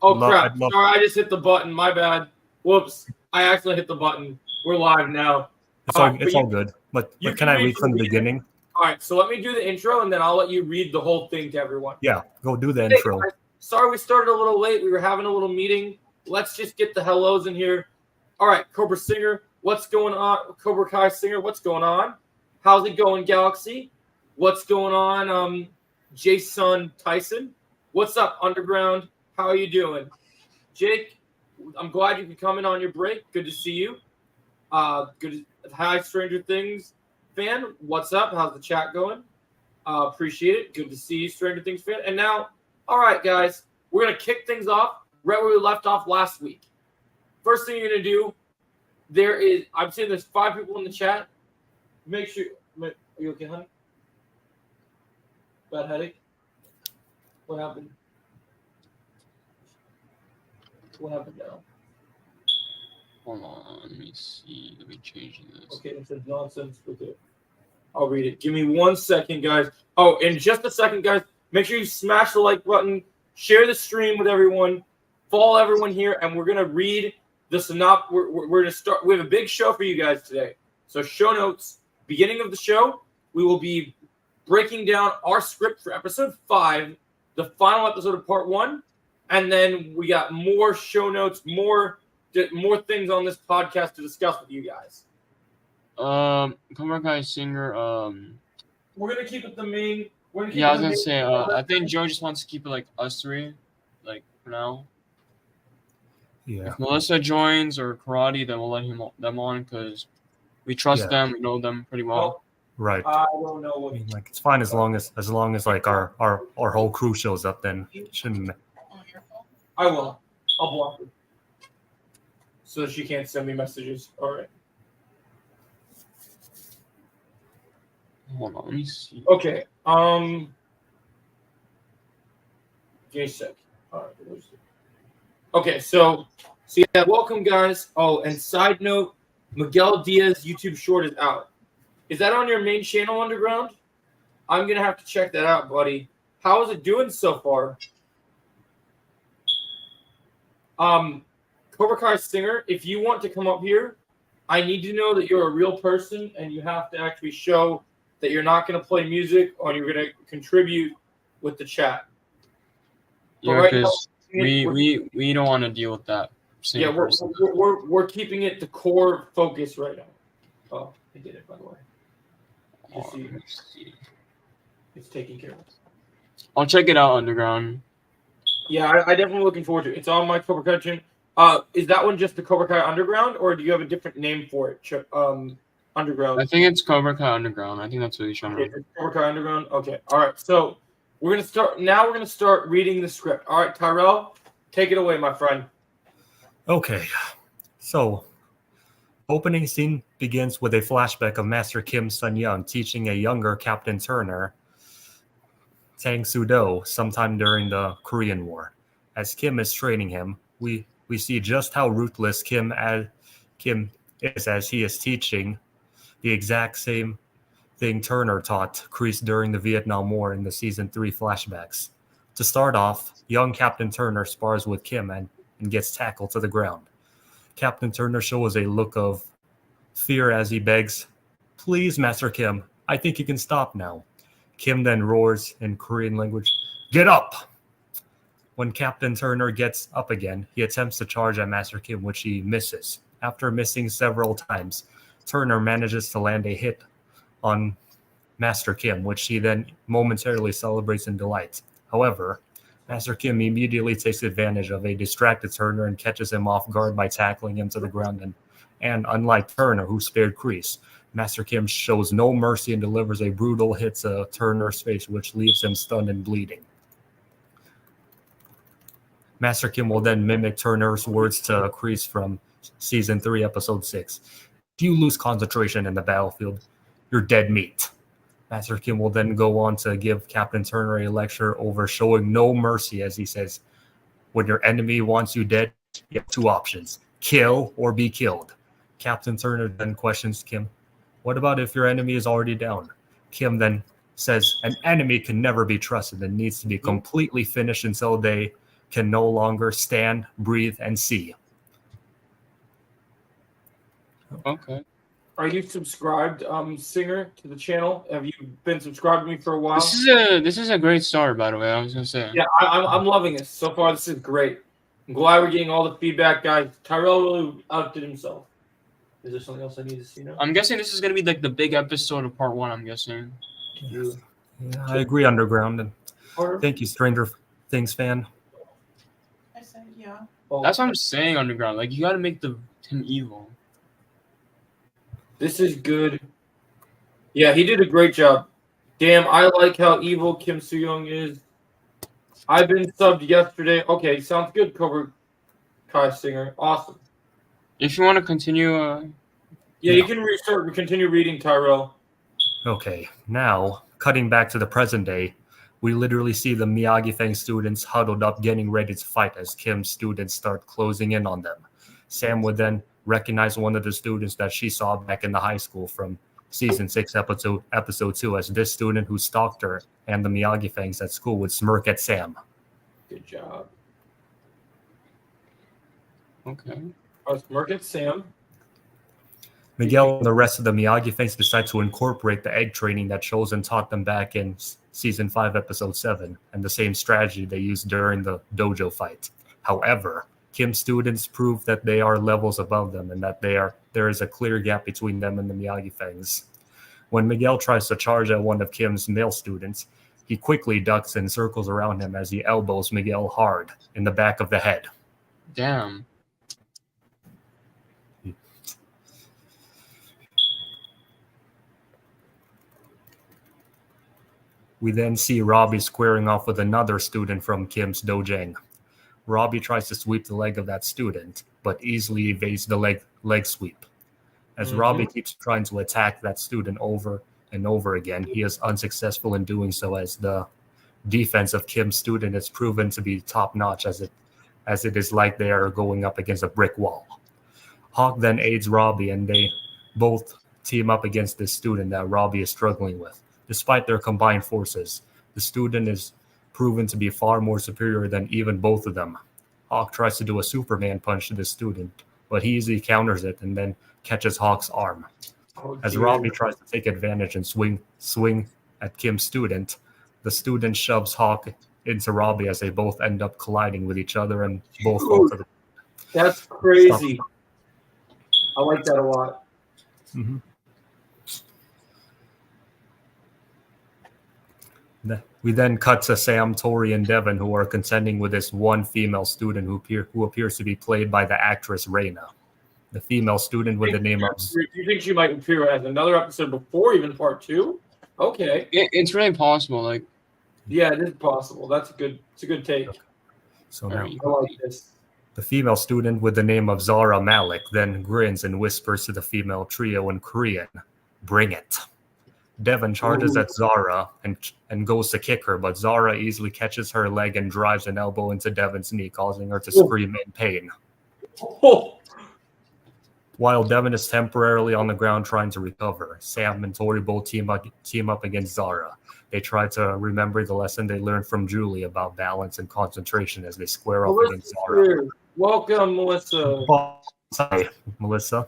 Oh, crap. Sorry, I just hit the button. My bad. Whoops. I accidentally hit the button. We're live now. It's all good. But can I read from the beginning? All right, so let me do the intro, and then I'll let you read the whole thing to everyone. Yeah, go do the intro. Guys, sorry we started a little late. We were having a little meeting. Let's just get the hellos in here. All right, Cobra Singer, what's going on? Cobra Kai Singer, what's going on? How's it going, Galaxy? What's going on, Jason Tyson? What's up, Underground? How are you doing? Jake, I'm glad you could come in on your break. Good to see you. Good. Hi, Stranger Things fan. What's up? How's the chat going? Appreciate it. Good to see you, Stranger Things fan. And now, all right, guys, we're going to kick things off right where we left off last week. First thing you're going to do, I'm seeing there's 5 people in the chat. Make sure, are you okay, honey? Bad headache? What happened? What happened now? Hold on, let me see. Let me change this. Okay, it says nonsense. Okay. I'll read it. Give me 1 second, guys. Oh, in just a second, guys, make sure you smash the like button, share the stream with everyone, follow everyone here, and we're gonna read the synopsis. We're gonna start. We have a big show for you guys today. So show notes. Beginning of the show, we will be breaking down our script for episode 5, the final episode of part 1, and then we got more show notes, more things on this podcast to discuss with you guys. Cobra Kai Singer. We're gonna keep it the main. I was gonna say. I think Joe just wants to keep it like us three, like for now. Yeah. If Melissa joins or Karate, then we'll let them on because we trust them. We know them pretty well. Right. I don't know what. I mean, like, it's fine as long as like our whole crew shows up. Then it shouldn't. I will. I'll block her so that she can't send me messages. All right. Hold on, let me see. Okay. Give me a sec. All right. Okay, so yeah, welcome, guys. Oh, and side note, Miguel Diaz YouTube short is out. Is that on your main channel, Underground? I'm gonna have to check that out, buddy. How is it doing so far? Cobra Kai Singer, if you want to come up here, I need to know that you're a real person and you have to actually show that you're not going to play music or you're going to contribute with the chat. Yeah, because we don't want to deal with that. Yeah, we're keeping it the core focus right now. Oh, I did it, by the way. Let me see. It's taken care of. I'll check it out, Underground. Yeah, I definitely looking forward to it. It's on my Cobra Kai channel. Is that one just the Cobra Kai Underground, or do you have a different name for it? Underground. I think it's Cobra Kai Underground. I think that's what he's trying to. Okay, Cobra Kai Underground. Okay. All right. So we're gonna start now. We're gonna start reading the script. All right, Tyrell, take it away, my friend. Okay. So, opening scene begins with a flashback of Master Kim Sun-young teaching a younger Captain Turner Tang Soo-do sometime during the Korean War. As Kim is training him, we see just how ruthless Kim is as he is teaching the exact same thing Turner taught Kreese during the Vietnam War in the Season 3 flashbacks. To start off, young Captain Turner spars with Kim and gets tackled to the ground. Captain Turner shows a look of fear as he begs, "Please, Master Kim, I think you can stop now." Kim then roars in Korean language, "Get up!" When Captain Turner gets up again, he attempts to charge at Master Kim, which he misses. After missing several times, Turner manages to land a hit on Master Kim, which he then momentarily celebrates in delight. However, Master Kim immediately takes advantage of a distracted Turner and catches him off guard by tackling him to the ground. And unlike Turner, who spared Kreese, Master Kim shows no mercy and delivers a brutal hit to Turner's face, which leaves him stunned and bleeding. Master Kim will then mimic Turner's words to Kreese from Season 3, Episode 6. "If you lose concentration in the battlefield, you're dead meat." Master Kim will then go on to give Captain Turner a lecture over showing no mercy as he says, "When your enemy wants you dead, you have 2 options, kill or be killed." Captain Turner then questions Kim, "What about if your enemy is already down?" Kim then says, "An enemy can never be trusted and needs to be completely finished until they can no longer stand, breathe, and see. Okay. Are you subscribed, Singer, to the channel? Have you been subscribed to me for a while? This is a great start, by the way. I was gonna say. Yeah, I'm loving it so far. This is great. I'm glad we're getting all the feedback, guys. Tyrell really outdid himself. Is there something else I need to see now? I'm guessing this is gonna be like the big episode of part 1. I'm guessing. Yeah, I agree, Underground. And thank you, Stranger Things fan. I said yeah. Oh, That's what I'm saying, Underground. Like, you gotta make him evil. this is good. Yeah, he did a great job. Damn, I like how evil Kim Soo-young is. I've been subbed yesterday. Okay, sounds good, Cobra Kai Singer. Awesome. If you want to continue, Yeah, you can continue reading, Tyrell. Okay, now, cutting back to the present day, we literally see the Miyagi Fang students huddled up getting ready to fight as Kim's students start closing in on them. Sam would then recognize one of the students that she saw back in the high school from season 6, episode 2, as this student who stalked her and the Miyagi Fangs at school would smirk at Sam. Good job. okay. I was smirk at Sam. Miguel and the rest of the Miyagi Fangs decide to incorporate the egg training that Chosen taught them back in season 5, episode 7, and the same strategy they used during the dojo fight. However, Kim's students prove that they are levels above them and that there is a clear gap between them and the Miyagi Fangs. When Miguel tries to charge at one of Kim's male students, he quickly ducks and circles around him as he elbows Miguel hard in the back of the head. Damn. We then see Robbie squaring off with another student from Kim's dojang. Robbie tries to sweep the leg of that student, but easily evades the leg sweep. As Robbie keeps trying to attack that student over and over again, he is unsuccessful in doing so, as the defense of Kim's student is proven to be top-notch, as it is like they are going up against a brick wall. Hawk then aids Robbie, and they both team up against this student that Robbie is struggling with. Despite their combined forces, the student is proven to be far more superior than even both of them. Hawk tries to do a Superman punch to the student, but he easily counters it and then catches Hawk's arm. As Robbie tries to take advantage and swing at Kim's student, the student shoves Hawk into Robbie as they both end up colliding with each other and both fall to the That's crazy. I like that a lot. Mm-hmm. We then cut to Sam, Tori, and Devin, who are contending with this one female student who appears to be played by the actress Reina. The female student with the name of... Do you think she might appear as another episode before even part 2? Okay. It's really possible. Like, yeah, it is possible. It's a good take. So now, I like this. the female student with the name of Zara Malik then grins and whispers to the female trio in Korean, "Bring it." Devin charges at Zara and goes to kick her, but Zara easily catches her leg and drives an elbow into Devin's knee, causing her to scream in pain. Oh. While Devin is temporarily on the ground trying to recover, Sam and Tori both team up against Zara. They try to remember the lesson they learned from Julie about balance and concentration as they square off against Zara. Here. Welcome, Melissa. Hi, Melissa.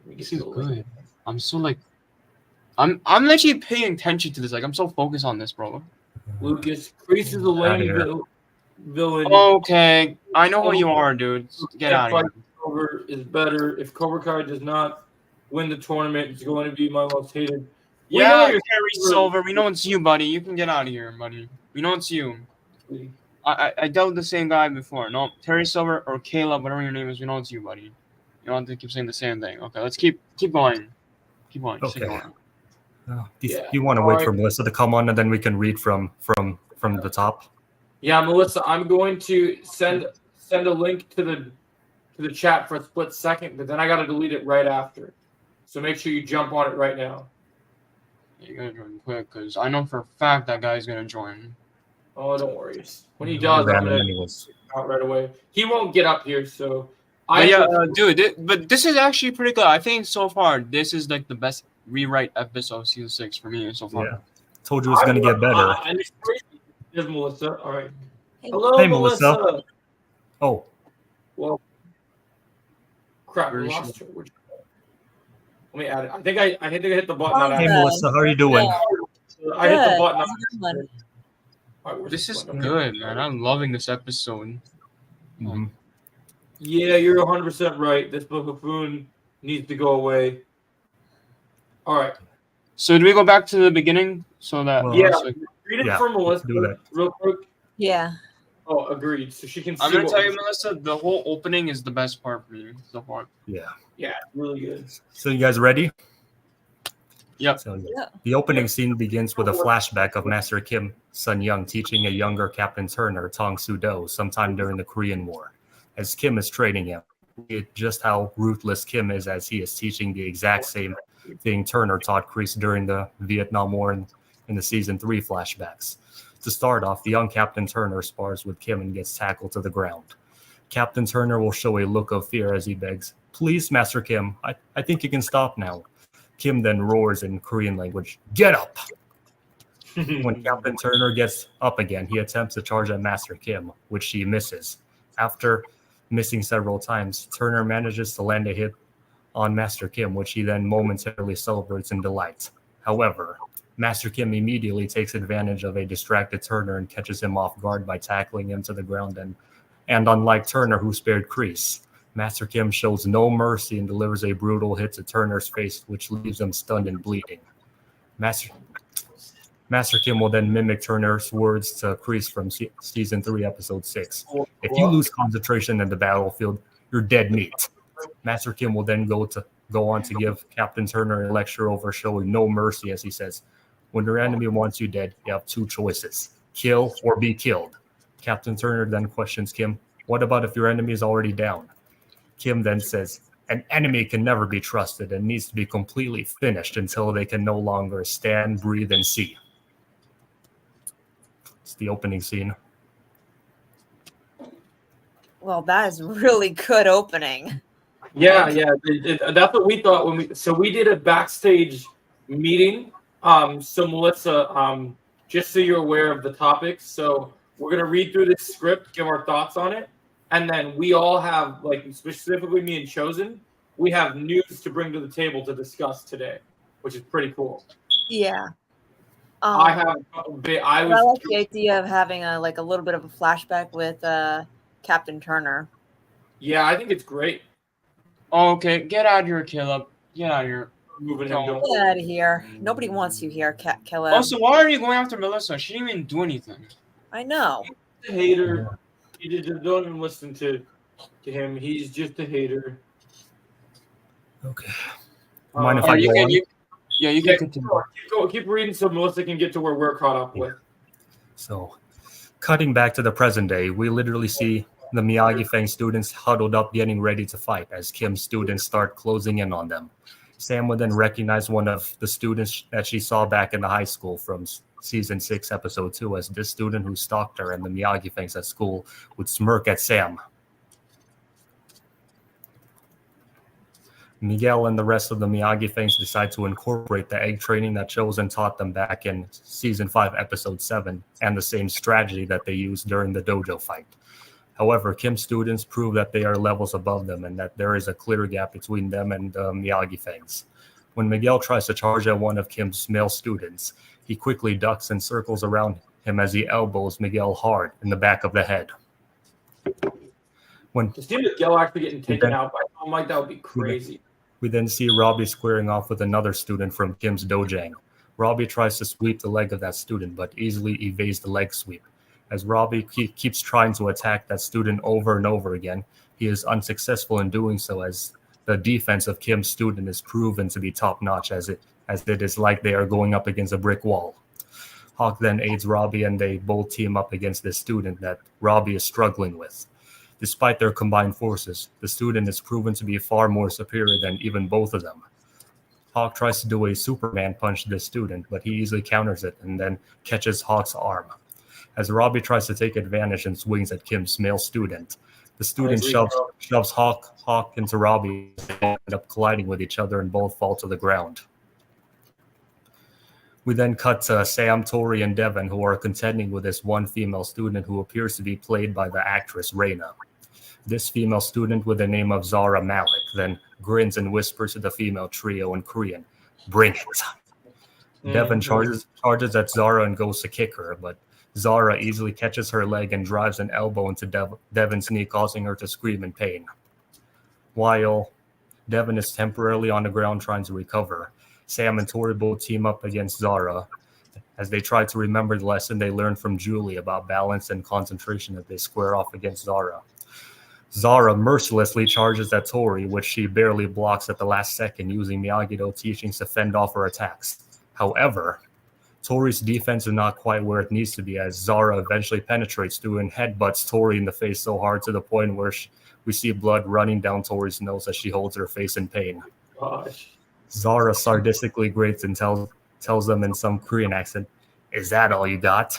this is good. I'm so like, I'm actually paying attention to this. Like, I'm so focused on this, bro. Lucas, Kreese is a lame villain. Okay, I know who you are, dude. Get out of here. Cobra is better. If Cobra Kai does not win the tournament, it's going to be my most hated. Yeah, Terry Silver. We know it's you, buddy. You can get out of here, buddy. We know it's you. I dealt with the same guy before. No, Terry Silver or Caleb, whatever your name is. We know it's you, buddy. You don't have to keep saying the same thing. Okay, let's keep going. Keep going. Okay. Keep going. You want to wait for Melissa to come on, and then we can read from the top. Yeah, Melissa, I'm going to send a link to the chat for a split second, but then I got to delete it right after. So make sure you jump on it right now. You gotta join quick, because I know for a fact that guy's gonna join. Oh, don't worry. When he does, I'm gonna out right away. He won't get up here, so. Dude, but this is actually pretty good. I think so far this is like the best rewrite episode of season 6 for me so far. Yeah, told you it's gonna get better. And it's crazy. There's Melissa. All right. Hello, Hey, Melissa. Melissa. Oh, Well, crap, we Where is lost she? her. Let me add it. I think I hit the button on hey, accident. Melissa. How are you doing? I hit the Good. button on That's a good one. accident. All right, where's This is button? Okay. good, man. I'm loving this episode. Mhm. Yeah, you're 100% right. This buffoon needs to go away. All right. So do we go back to the beginning so that Well, Yeah, Melissa- read it Yeah, for let's Melissa do that. real quick. Yeah. Oh, agreed. So she can see I'm gonna what tell you, was- Melissa, the whole opening is the best part for me so far. Yeah. Yeah, really good. So you guys ready? Yep. So Yeah. the opening scene begins with a flashback of Master Kim Sun Young teaching a younger Captain Turner, Tong Su-do, sometime during the Korean War. As Kim is training him, just how ruthless Kim is as he is teaching the exact same thing Turner taught Kreese during the Vietnam War in the season 3 flashbacks. To start off, the young Captain Turner spars with Kim and gets tackled to the ground. Captain Turner will show a look of fear as he begs, "Please, Master Kim, I think you can stop now." Kim then roars in Korean language, "Get up!" When Captain Turner gets up again, he attempts to charge at Master Kim, which he misses. After missing several times, Turner manages to land a hit on Master Kim, which he then momentarily celebrates in delight. However, Master Kim immediately takes advantage of a distracted Turner and catches him off guard by tackling him to the ground. And unlike Turner, who spared Kreese, Master Kim shows no mercy and delivers a brutal hit to Turner's face, which leaves him stunned and bleeding. Master Kim will then mimic Turner's words to Kreese from season 3, episode 6. "If you lose concentration in the battlefield, you're dead meat." Master Kim will then go on to give Captain Turner a lecture over showing no mercy, as he says, "When your enemy wants you dead, you have two choices: kill or be killed." Captain Turner then questions Kim, "What about if your enemy is already down?" Kim then says, "An enemy can never be trusted and needs to be completely finished until they can no longer stand, breathe, and see." It's the opening scene. Well, that is really good opening. Yeah, that's what we thought when we did a backstage meeting. So Melissa, just so you're aware of the topics, so we're gonna read through this script, give our thoughts on it, and then we all have, like, specifically me and Chosen, we have news to bring to the table to discuss today, which is pretty cool. Yeah. I have a couple bit. I I was like the idea of having a little bit of a flashback with Captain Turner. yeah, I think it's great Oh, okay, get out of here, Caleb. Get out of here. moving him. Don't- Don't Get out of here. Nobody wants you here, Caleb. Also, why are you going after Melissa? She didn't even do anything. I know. He's a hater. You just don't even listen to him. He's just a hater. Okay. Mind if Uh, I you go can, on? you Yeah, can continue. keep reading so Melissa can get to where we're caught up with. So, cutting back to the present day, we literally see the Miyagi Fang students huddled up getting ready to fight as Kim's students start closing in on them. Sam would then recognize one of the students that she saw back in the high school from season 6, episode 2, as this student who stalked her, and the Miyagi Fangs at school would smirk at Sam. Miguel and the rest of the Miyagi Fangs decide to incorporate the egg training that Chosen taught them back in season 5, episode 7, and the same strategy that they used during the dojo fight. However, Kim's students prove that they are levels above them and that there is a clear gap between them and the Miyagi Fangs. When Miguel tries to charge at one of Kim's male students, he quickly ducks and circles around him as he elbows Miguel hard in the back of the head. To see Miguel actually getting taken out by someone like that would be crazy. We then see Robbie squaring off with another student from Kim's dojang. Robbie tries to sweep the leg of that student, but easily evades the leg sweep. As Robbie keeps trying to attack that student over and over again, he is unsuccessful in doing so, as the defense of Kim's student is proven to be top-notch, as it is like they are going up against a brick wall. Hawk then aids Robbie, and they both team up against this student that Robbie is struggling with. Despite their combined forces, the student is proven to be far more superior than even both of them. Hawk tries to do a Superman punch to this student, but he easily counters it and then catches Hawk's arm. As Robbie tries to take advantage and swings at Kim's male student, the student shoves Hawk into Robbie, and end up colliding with each other and both fall to the ground. We then cut to Sam, Tori, and Devin, who are contending with this one female student who appears to be played by the actress Reina. This female student with the name of Zara Malik then grins and whispers to the female trio in Korean, "Bring it." Devin charges at Zara and goes to kick her, but Zara easily catches her leg and drives an elbow into Devin's knee, causing her to scream in pain. While Devin is temporarily on the ground trying to recover, Sam and Tori both team up against Zara as they try to remember the lesson they learned from Julie about balance and concentration as they square off against Zara. Zara mercilessly charges at Tori, which she barely blocks at the last second, using Miyagi-Do teachings to fend off her attacks. However, Tori's defense is not quite where it needs to be, as Zara eventually penetrates through and headbutts Tori in the face so hard to the point where we see blood running down Tori's nose as she holds her face in pain. Gosh. Zara sadistically grates and tells them in some Korean accent, "Is that all you got?"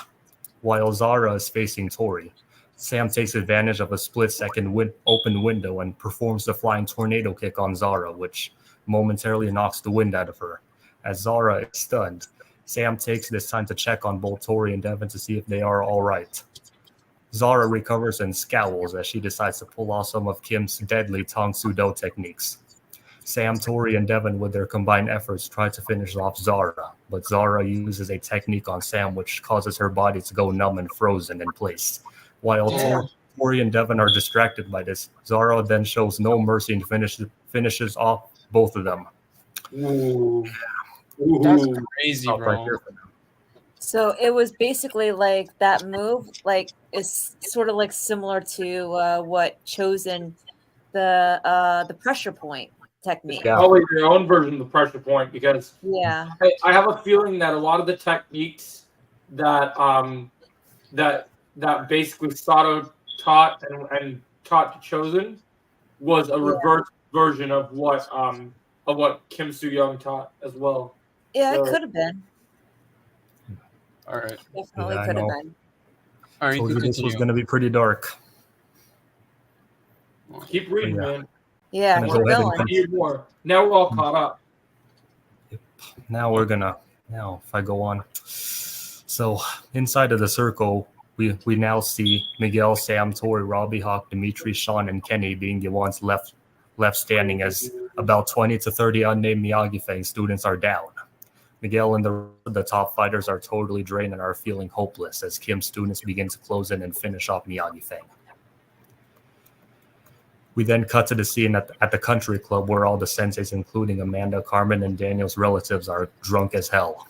While Zara is facing Tori, Sam takes advantage of a split-second open window and performs the flying tornado kick on Zara, which momentarily knocks the wind out of her. As Zara is stunned, Sam takes this time to check on both Tori and Devin to see if they are all right. Zara recovers and scowls as she decides to pull off some of Kim's deadly Tang Soo Do techniques. Sam, Tori, and Devin, with their combined efforts, try to finish off Zara, but Zara uses a technique on Sam which causes her body to go numb and frozen in place. While Tori and Devin are distracted by this, Zara then shows no mercy and finishes off both of them. Ooh. That's Ooh. crazy, Stop right bro. there for them. So it was basically like that move, like is sort of like similar to what Chosen the pressure point technique. Yeah. Probably your own version of the pressure point, because Yeah. I have a feeling that a lot of the techniques that that basically Sato taught and taught to Chosen was a reverse version of what Kim Soo Young taught as well. Yeah, So- it could have been. All right. Definitely Yeah, I could have know. been. All right, you Told can you this was continue. going to be pretty dark. Keep reading, Yeah. man. Yeah, Gonna keep go ahead and going. I need more. Now we're all caught up. Now if I go on. So inside of the circle, we now see Miguel, Sam, Tori, Robbie, Hawk, Dimitri, Sean, and Kenny being the ones left standing, as about 20 to 30 unnamed Miyagi Fang students are down. Miguel and the top fighters are totally drained and are feeling hopeless as Kim's students begin to close in and finish off Miyagi Fang. We then cut to the scene at the country club where all the senseis, including Amanda, Carmen, and Daniel's relatives, are drunk as hell.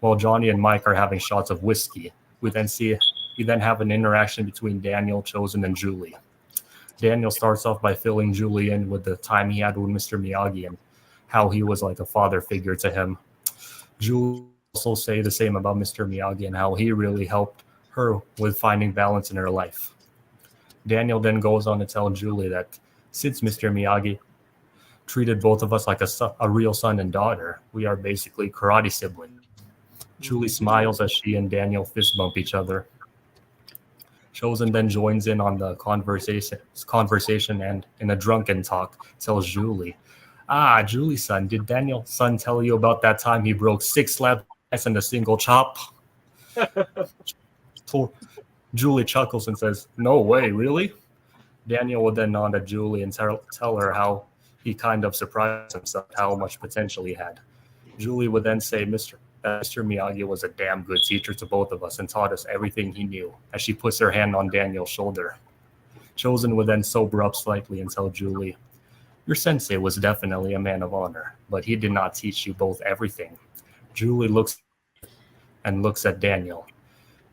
While Johnny and Mike are having shots of whiskey, we then have an interaction between Daniel, Chosen, and Julie. Daniel starts off by filling Julie in with the time he had with Mr. Miyagi and how he was like a father figure to him. Julie also say the same about Mr. Miyagi and how he really helped her with finding balance in her life. Daniel then goes on to tell Julie that since Mr. Miyagi treated both of us like a real son and daughter, we are basically karate siblings. Julie smiles as she and Daniel fist bump each other. Chosen then joins in on the conversation and in a drunken talk tells Julie, Julie's son, did Daniel's son tell you about that time he broke 6 slabs and a single chop? Julie chuckles and says, no way, really? Daniel would then nod at Julie and tell her how he kind of surprised himself how much potential he had. Julie would then say Mr. Miyagi was a damn good teacher to both of us and taught us everything he knew, as she puts her hand on Daniel's shoulder. Chosen would then sober up slightly and tell Julie, your sensei was definitely a man of honor, but he did not teach you both everything. Julie looks at Daniel.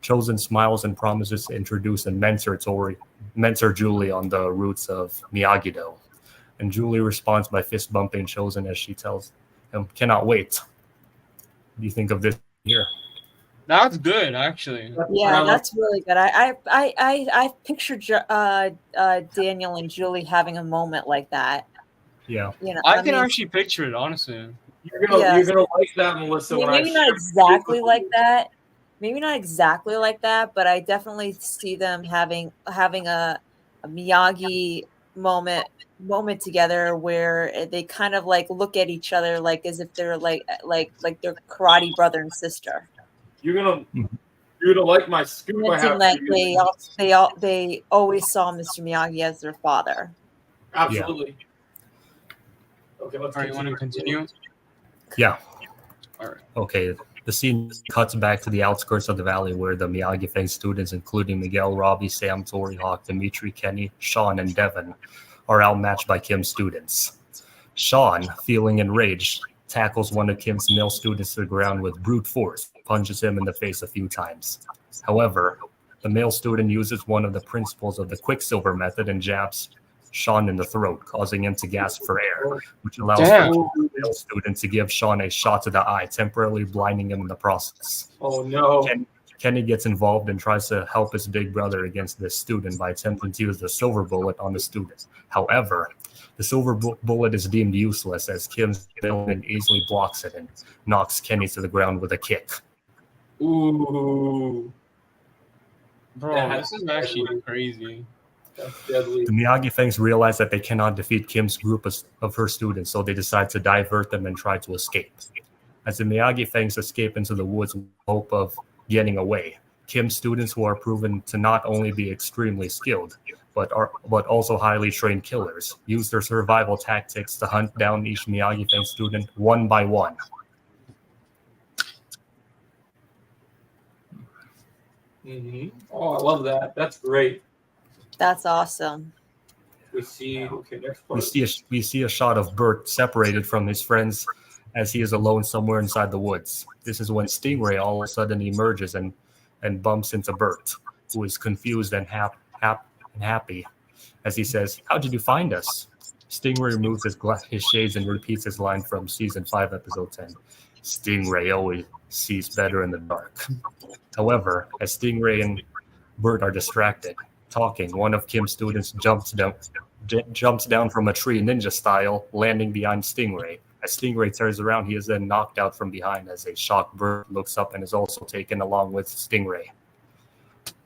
Chosen smiles and promises to introduce and mentor Julie on the roots of Miyagi-Do. And Julie responds by fist bumping Chosen as she tells him, cannot wait. What do you think of this here? That's good, actually. Yeah, that's really good. I pictured Daniel and Julie having a moment like that. Yeah. You know, I can mean, actually picture it, honestly. You're gonna like that, Melissa. when maybe I not share exactly it. like that. Maybe not exactly like that, but I definitely see them having a Miyagi moment together where they kind of like look at each other like as if they're like they're karate brother and sister. You're gonna like my scoop I Mentioning have like for you. they always saw Mr. Miyagi as their father. Absolutely. Okay, let's All right, you want to continue? Yeah. All right. Okay. The scene cuts back to the outskirts of the valley where the Miyagi Fang students, including Miguel, Robbie, Sam, Tori, Hawk, Dimitri, Kenny, Sean, and Devin, are outmatched by Kim's students. Sean, feeling enraged, tackles one of Kim's male students to the ground with brute force, punches him in the face a few times. However, the male student uses one of the principles of the Quicksilver method and jabs Sean in the throat, causing him to gasp for air, which allows the male student to give Sean a shot to the eye, temporarily blinding him in the process. Oh no. Kenny gets involved and tries to help his big brother against this student by attempting to use the silver bullet on the student. However, the silver bullet is deemed useless as Kim's villain easily blocks it and knocks Kenny to the ground with a kick. Ooh. Bro, this is actually crazy. That's deadly. The Miyagi Fangs realize that they cannot defeat Kim's group of her students, so they decide to divert them and try to escape. As the Miyagi Fangs escape into the woods with the hope of getting away, Kim's students, who are proven to not only be extremely skilled, but also highly trained killers, use their survival tactics to hunt down each Miyagi Fang student one by one. Oh, I love that. That's great. That's awesome. We see. Okay, next part. We see a shot of Bert separated from his friends as he is alone somewhere inside the woods. This is when Stingray all of a sudden emerges and bumps into Bert, who is confused and happy as he says, "How did you find us?" Stingray removes his shades and repeats his line from season 5, episode 10. Stingray always sees better in the dark. However, as Stingray and Bert are distracted, talking, one of Kim's students jumps down from a tree ninja style, landing behind Stingray. As Stingray turns around, he is then knocked out from behind as a shocked Bert looks up and is also taken along with Stingray.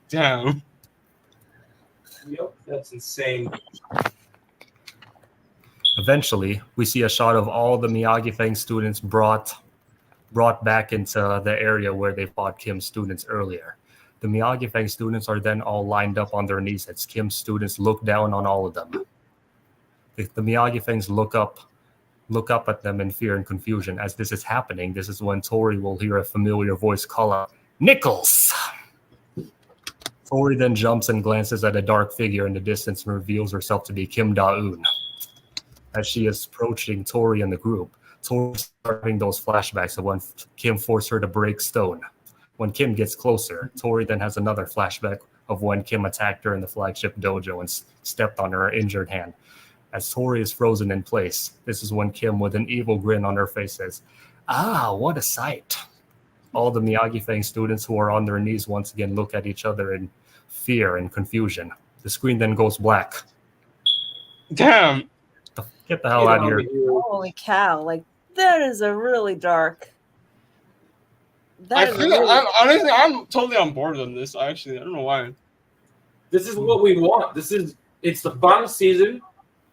Damn. Yep, that's insane. Eventually, we see a shot of all the Miyagi Fang students brought back into the area where they fought Kim's students earlier. The Miyagi Fang students are then all lined up on their knees as Kim's students look down on all of them. The Miyagi Fangs look up at them in fear and confusion. As this is happening, this is when Tori will hear a familiar voice call out, "Nichols!" Tori then jumps and glances at a dark figure in the distance and reveals herself to be Kim Da-eun. As she is approaching Tori and the group, Tori is starting those flashbacks of when Kim forced her to break stone. When Kim gets closer, Tori then has another flashback of when Kim attacked her in the flagship dojo and stepped on her injured hand. As Tori is frozen in place, this is when Kim, with an evil grin on her face, says, "Ah, what a sight." All the Miyagi Fang students who are on their knees once again look at each other in fear and confusion. The screen then goes black. Damn. Get the hell out of here. Holy cow! Like that is a really dark. Honestly, I'm totally on board on this. Actually, I don't know why. This is what we want. It's the final season.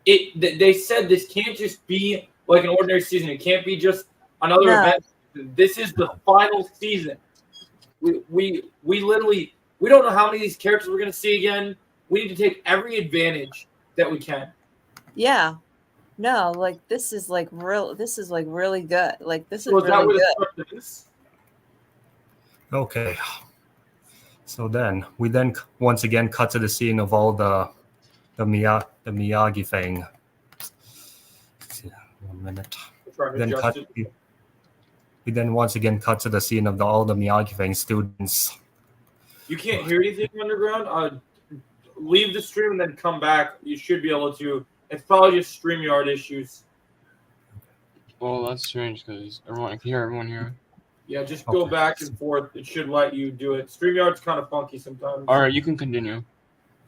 They said this can't just be like an ordinary season. It can't be just another event. This is the final season. We literally don't know how many of these characters we're gonna see again. We need to take every advantage that we can. Yeah. No, like this is like real. This is like really good. Like this is So is that really what good. it is? Okay. So then we once again cut to the scene of all the Miyagi Fang. 1 minute. We then once again cut to the scene of all the Miyagi Fang students. You can't hear anything underground. Leave the stream and then come back. You should be able to. It's probably just StreamYard issues. Well, that's strange because I can hear everyone here. Yeah, just go back and forth. It should let you do it. StreamYard's kind of funky sometimes. All right, you can continue.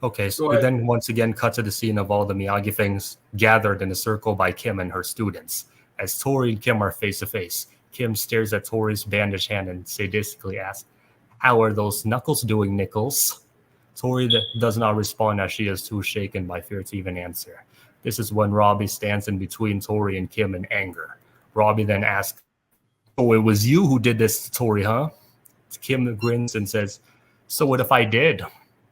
Okay, so we then once again cut to the scene of all the Miyagi Fangs gathered in a circle by Kim and her students. As Tori and Kim are face to face, Kim stares at Tori's bandaged hand and sadistically asks, "How are those knuckles doing, Nichols?" Tori does not respond as she is too shaken by fear to even answer. This is when Robbie stands in between Tori and Kim in anger. Robbie then asks, "Oh, it was you who did this to Tori, huh?" Kim grins and says, "So what if I did?"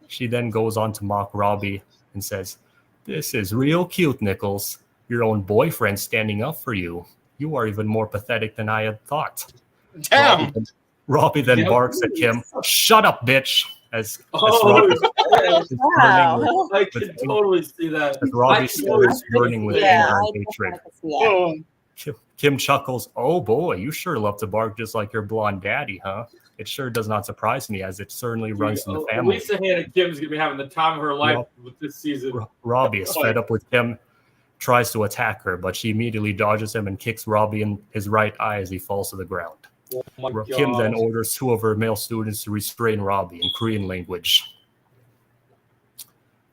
She then goes on to mock Robbie and says, "This is real cute, Nichols. Your own boyfriend standing up for you. You are even more pathetic than I had thought." Damn. Robbie then Yeah. barks at Kim, "Shut up, bitch!" As Oh, Robbie yeah. is burning with, Wow. I can totally see that. as Robbie I can totally is burning with see Yeah, anger I and hatred. definitely could see that. Oh, Kim chuckles, "Oh boy, you sure love to bark just like your blonde daddy, huh? It sure does not surprise me, as it certainly runs in the family." Lisa Hannah Kim's gonna be having the time of her life with this season. Robbie is fed up with Kim, tries to attack her, but she immediately dodges him and kicks Robbie in his right eye as he falls to the ground. Oh my Kim then God. orders 2 of her male students to restrain Robbie in Korean language.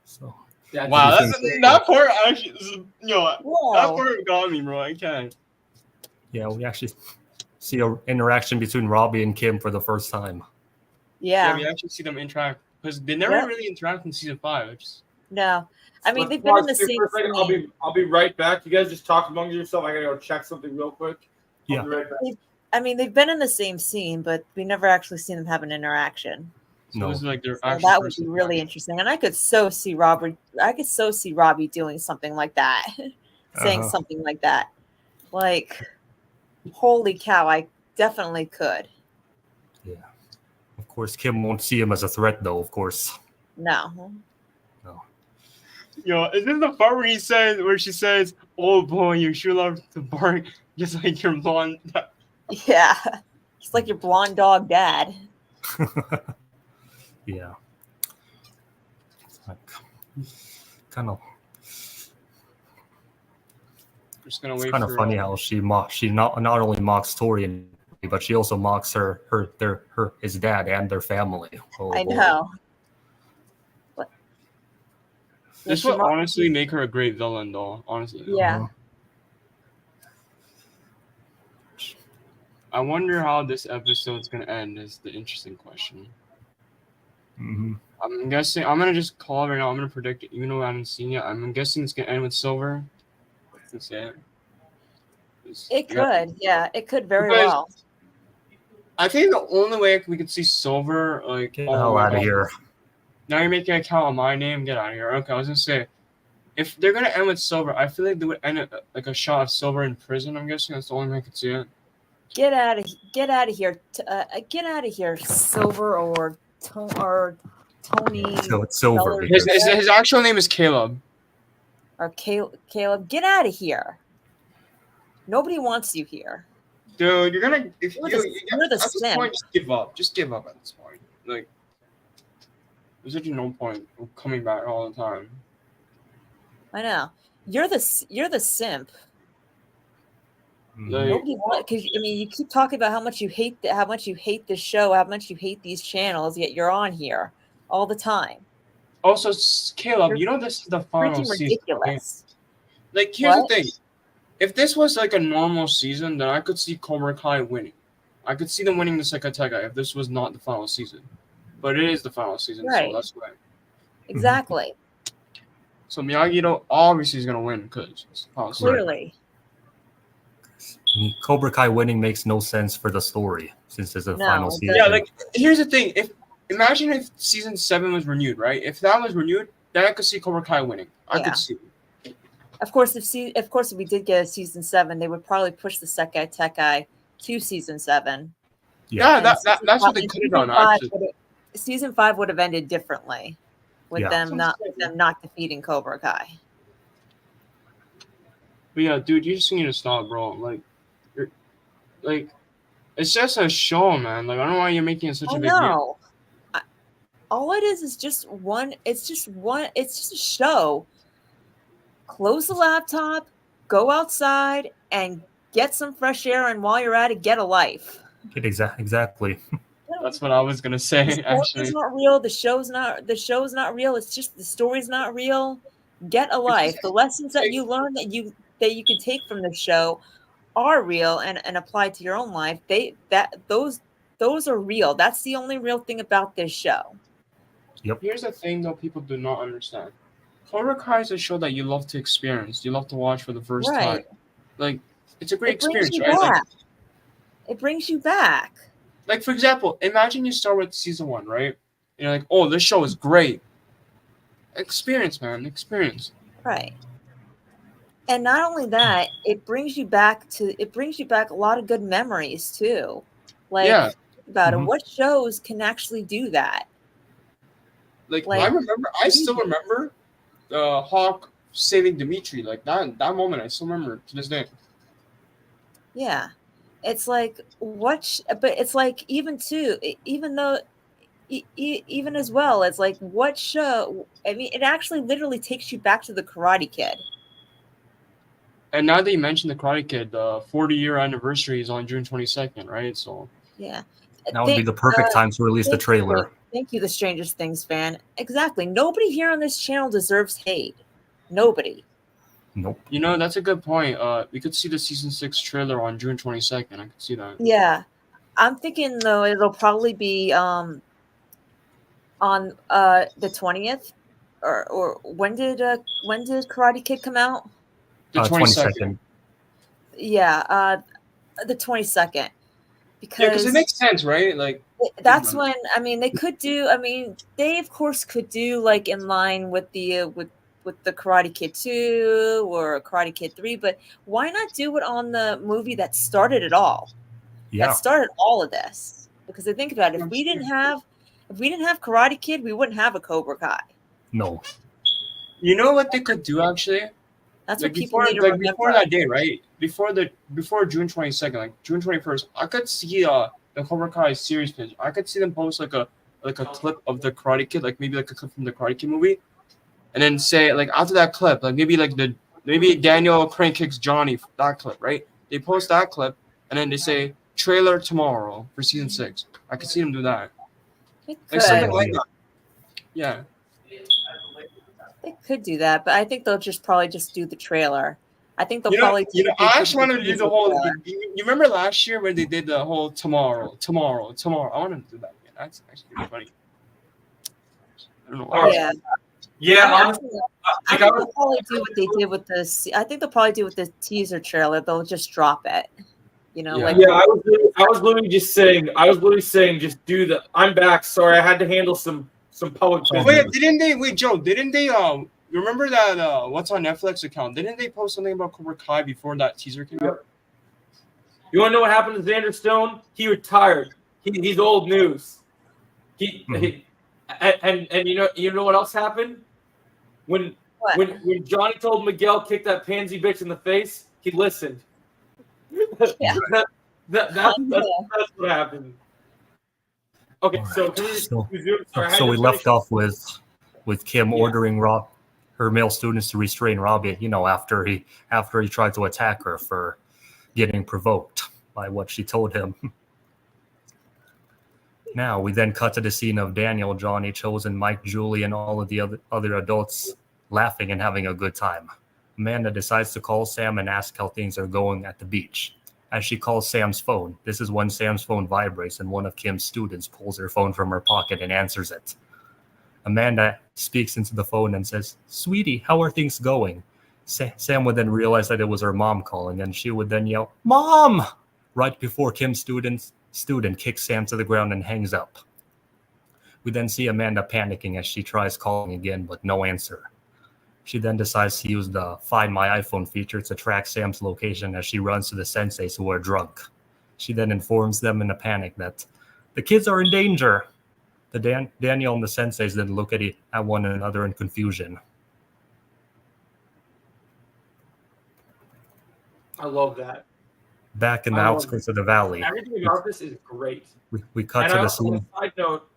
So, Yeah, wow, it's- that part actually, that Whoa. part got me, bro. I can't. yeah, we actually see an interaction between Robbie and Kim for the first time. Yeah, Yeah. we actually see them interact because they never Yep. really interact in season 5. It's just, No. I mean, Let's they've been in pause the here same for a second. scene. I'll be right back. You guys just talk among yourself. I gotta go check something real quick. I'll Yeah. be right back. I mean, they've been in the same scene, but we never actually seen them have an interaction. so No. this is like their So actual that would first be really interaction. interesting. And I could so see Robbie doing something like that. Saying Uh-huh. something like that. Like, holy cow, I definitely could. Yeah. Of course, Kim won't see him as a threat, though, of course. No. Yo, is this the part where she says, "Oh boy, you sure love to bark just like your blonde"? Yeah. It's like your blonde dog dad. Yeah. It's like, kind of Just gonna It's wait kind of for funny how she not only mocks Tori, but she also mocks his dad and their family. Oh, I boy. know. What? This She would mo- honestly make her a great villain, though. Honestly, Yeah. I wonder how this episode's gonna end. Is the interesting question. Mhm. I'm guessing. I'm gonna just call it right now. I'm gonna predict it, even though I haven't seen it. I'm guessing it's gonna end with Silver. That's it. It could. Yeah, it could very Because- well. I think the only way we could see Silver, like, Get the hell my out of God. here. Now you're making an account on my name. Get out of here. Okay, I was gonna say, if they're gonna end with Silver, I feel like they would end it like a shot of Silver in prison. I'm guessing that's the only way I could see it. Get out of here! Get out of here, Silver or Tony So it's Silver. Dollar- Because, His actual name is Caleb. or Caleb. Get out of here! Nobody wants you here. Dude, you're gonna if You're you, the- you you're the at this simp. point, just give up. Just give up at this point. Like, there's actually no point of coming back all the time. I know. You're the simp. Like, Nobody wants because I mean you keep talking about how much you hate the show, how much you hate these channels, yet you're on here all the time. also, Caleb, You're you know this is the final Freaking season. Right? ridiculous. Like, here's What? the thing: if this was like a normal season, then I could see Cobra Kai winning. I could see them winning the Sekatega if this was not the final season. But it is the final season, Right. so that's why. Exactly. So Miyagi-Do obviously is gonna win because it's the final season. Clearly. Cobra Kai winning makes no sense for the story since it's a No, final it season. Yeah, like here's the thing: imagine if season 7 was renewed, right? If that was renewed, then I could see Cobra Kai winning. I Yeah. could see. Of course, if we did get a season 7, they would probably push the Sekai Tekai to season 7. Yeah, And that's season what five- they and could have season done. five Actually, would've- Season 5 would have ended differently, with Yeah. them not defeating Cobra Kai. but yeah, dude, you just need to stop, bro. Like, it's just a show, man. Like, I don't know why you're making it such a I big deal. know. All it is just one. It's just a show. Close the laptop, go outside, and get some fresh air. And while you're at it, get a life. Exactly. That's what I was gonna say. The Actually, story's not real. The show's not real. It's just the story's not real. Get a life. The lessons that you learn that you can take from the show are real and apply to your own life. Those are real. That's the only real thing about this show. Yep. Here's the thing, though, people do not understand. Cobra Kai is a show that you love to experience. You love to watch for the first time. Right. Like, it's a great It brings experience, you right? back. It brings you back. Like, for example, imagine you start with season 1, right? And you're like, oh, this show is great. Experience, man. Experience. Right. And not only that, it brings you back a lot of good memories too. Like, Yeah. think about it, Mhm. what shows can actually do that? Like, Like, I still remember Hawk saving Dimitri. Like, that moment, I still remember to this day. Yeah. It's like but it's like even too, even though even as well, it's like what show, I mean, it actually literally takes you back to the Karate Kid. And now that you mentioned the Karate Kid, the 40-year anniversary is on June 22nd, right? So, Yeah. That would be the perfect time to release the trailer. Thank you, the Stranger Things fan. Exactly. Nobody here on this channel deserves hate. Nobody. Nope. you know, that's a good point. We could see the season 6 trailer on June 22nd. I could see that. Yeah. I'm thinking though it'll probably be on the 20th, or when did Karate Kid come out? The 22nd. Yeah, the 22nd. Yeah, because it makes sense, right? Like, that's when, I mean, they of course could do like in line with the with the Karate Kid 2 or Karate Kid 3, but why not do it on the movie that started it all? Yeah. That started all of this. Because I think about it, if we didn't have Karate Kid, we wouldn't have a Cobra Kai. No. you know what they could do actually? That's Like what people before, need to like remember. before that day, right? Before June 22nd, like June 21st, I could see the Cobra Kai series page. I could see them post like a clip of the Karate Kid, like maybe like a clip from the Karate Kid movie, and then say like after that clip, like maybe Daniel Crane kicks Johnny, that clip, right? They post that clip, and then they say trailer tomorrow for season 6. I could see them do that, They like something could. like that. Yeah. They could do that, but I think they'll probably just do the trailer. I think they'll You know, probably I actually want to do the whole. You remember last year when they did the whole tomorrow? I want them to do that again. That's actually pretty funny. I don't know. All right. Yeah. Yeah, I honestly, think they'll probably do what they did with this. I think they'll probably do with the teaser trailer. They'll just drop it. You know, Yeah. like I was literally saying, just do the. I'm back. Sorry, I had to handle some public business. Wait, Joe, didn't they remember that what's on Netflix account? Didn't they post something about Cobra Kai before that teaser came out? You want to know what happened to Xander Stone? He retired. He's old news. And you know what else happened? When Johnny told Miguel kick that pansy bitch in the face, he listened. Yeah. That's what happened. Okay, All so right. can we So resume? Sorry, I had so to we finish- left off with Kim ordering her male students to restrain Robbie, after he tried to attack her for getting provoked by what she told him. Now we then cut to the scene of Daniel, Johnny, Chosen, Mike, Julie, and all of the other adults laughing and having a good time. Amanda decides to call Sam and ask how things are going at the beach. As she calls Sam's phone, this is when Sam's phone vibrates and one of Kim's students pulls her phone from her pocket and answers it. Amanda speaks into the phone and says, "Sweetie, how are things going?" Sam would then realize that it was her mom calling, and she would then yell, "Mom!" right before Kim's student kicks Sam to the ground and hangs up. We then see Amanda panicking as she tries calling again, but no answer. She then decides to use the Find My iPhone feature to track Sam's location as she runs to the senseis who are drunk. She then informs them in a panic that the kids are in danger. Daniel and the senseis then look at one another in confusion. I love that. Back in the outskirts of the valley, Everything about this is great. we cut And to the on scene. a side note,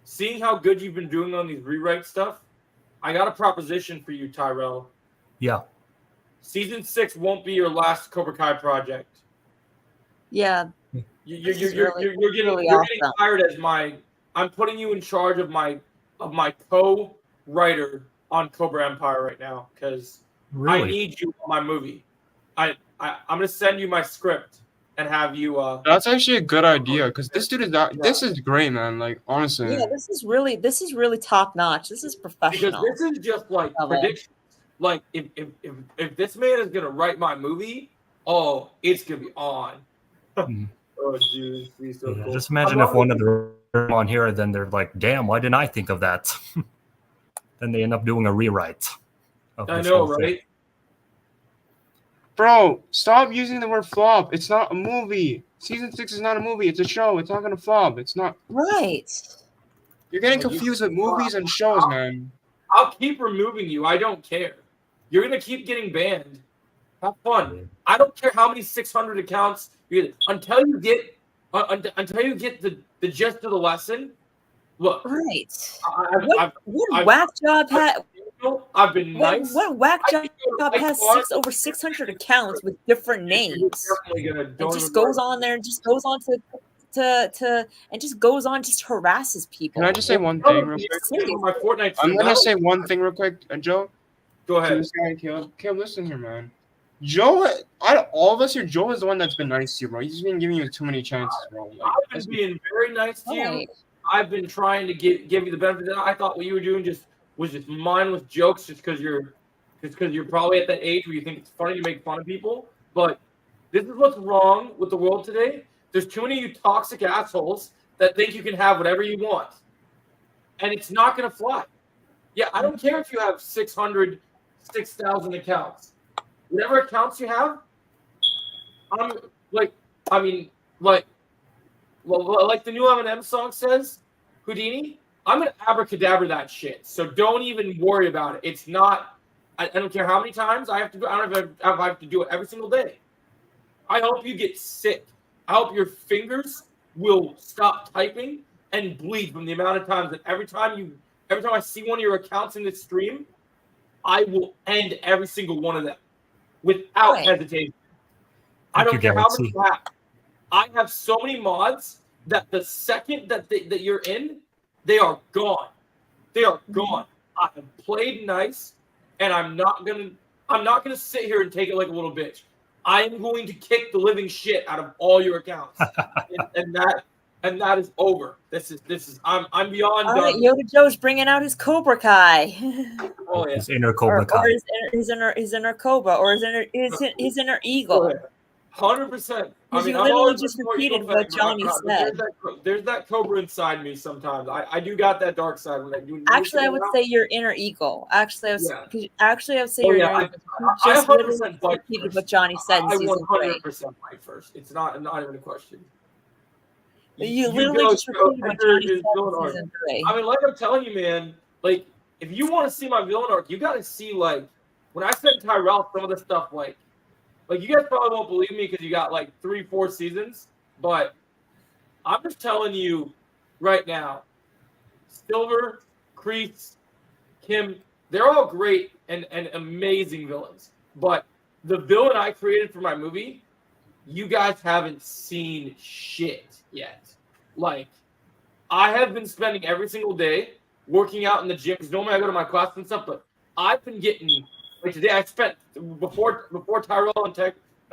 seeing how good you've been doing on these rewrite stuff, I got a proposition for you, Tyrell. Yeah. Season 6 won't be your last Cobra Kai project. yeah, You're really getting awesome. hired as I'm putting you in charge of my co-writer on Cobra Empire right now because I Really? need you on my movie. I'm gonna send you my script and have you. That's actually a good idea because this dude is not. This is great, man. Like honestly. Yeah, this is really top notch. This is Because professional. this is just like Level. predictions. Like if this man is gonna write my movie, oh, it's gonna be on. Mhm. Oh, dude, he's so Yeah, cool. just imagine if one of the on here, then they're like, "Damn, why didn't I think of that?" Then they end up doing a rewrite. Of I this know, whole thing. right? Bro, stop using the word flop. It's not a movie. Season 6 is not a movie. It's a show. It's not gonna flop. It's not. Right. You're getting Well, you- confused with movies and shows, man. I'll keep removing you. I don't care. You're gonna keep getting banned. Have fun. I don't care how many 600 accounts you get until you get the gist of the lesson. Look, Right. I've What whack job had been nice. what whack I job think you're has like, over 600 accounts with different names? Definitely gonna And don't just even goes worry. on there and just goes on to and just goes on, just harasses people. Can I just say one Oh, thing real you're quick? saying my Fortnite I'm stream. gonna That'll- say one thing real quick, Joe. Go To ahead. this guy, Caleb. Caleb, listen here, man. Joe, out of all of us here, Joe is the one that's been nice to you, bro. He's been giving you too many chances, bro. Like, I've been being very nice to you. Right. I've been trying to give you the benefit of the doubt. I thought what you were doing was just mindless jokes, just because you're probably at that age where you think it's funny to make fun of people. But this is what's wrong with the world today. There's too many of you toxic assholes that think you can have whatever you want, and it's not going to fly. Yeah, I don't care if you have 600, 6,000 accounts. Whatever accounts you have, like the new Eminem song says, Houdini, I'm gonna abracadabra that shit. So don't even worry about it. It's not. I don't care how many times I have to do. I don't know if I have to do it every single day. I hope you get sick. I hope your fingers will stop typing and bleed from the amount of times that every time I see one of your accounts in this stream, I will end every single one of them without Right. hesitation. I Thank don't you, care how many Galaxy. you have. I have so many mods that the second that you're in, they are gone. They are gone. I have played nice, and I'm not gonna sit here and take it like a little bitch. I am going to kick the living shit out of all your accounts, and that is over. This is I'm beyond All right, done. Yoda Joe's bringing out his Cobra Kai. Oh yeah. His inner Cobra Kai. or his inner Cobra, or his inner eagle. 100%. I You mean, literally I'm always just a Detroit repeated Eagle what fan, Johnny but said. There's that Cobra inside me sometimes. I do got that dark side when I do. Actually, I would say your inner eagle. Actually, I would say Oh, your yeah, inner eagle. You I just 100% literally bite repeated first. what Johnny said in I season 3. 100% bite first. It's not even a question. You literally go, just repeated what enter Johnny his said villain in arc. season 3. I mean, like I'm telling you, man. Like, if you want to see my villain arc, you got to see like when I said Tyrell, some of the stuff like you guys probably won't believe me because you got like 3-4 seasons, but I'm just telling you right now, Silver, Kreese, Kim, they're all great and amazing villains. But the villain I created for my movie, you guys haven't seen shit yet. Like, I have been spending every single day working out in the gym because normally I go to my class and stuff, but I've been getting like today I spent before Tyrell and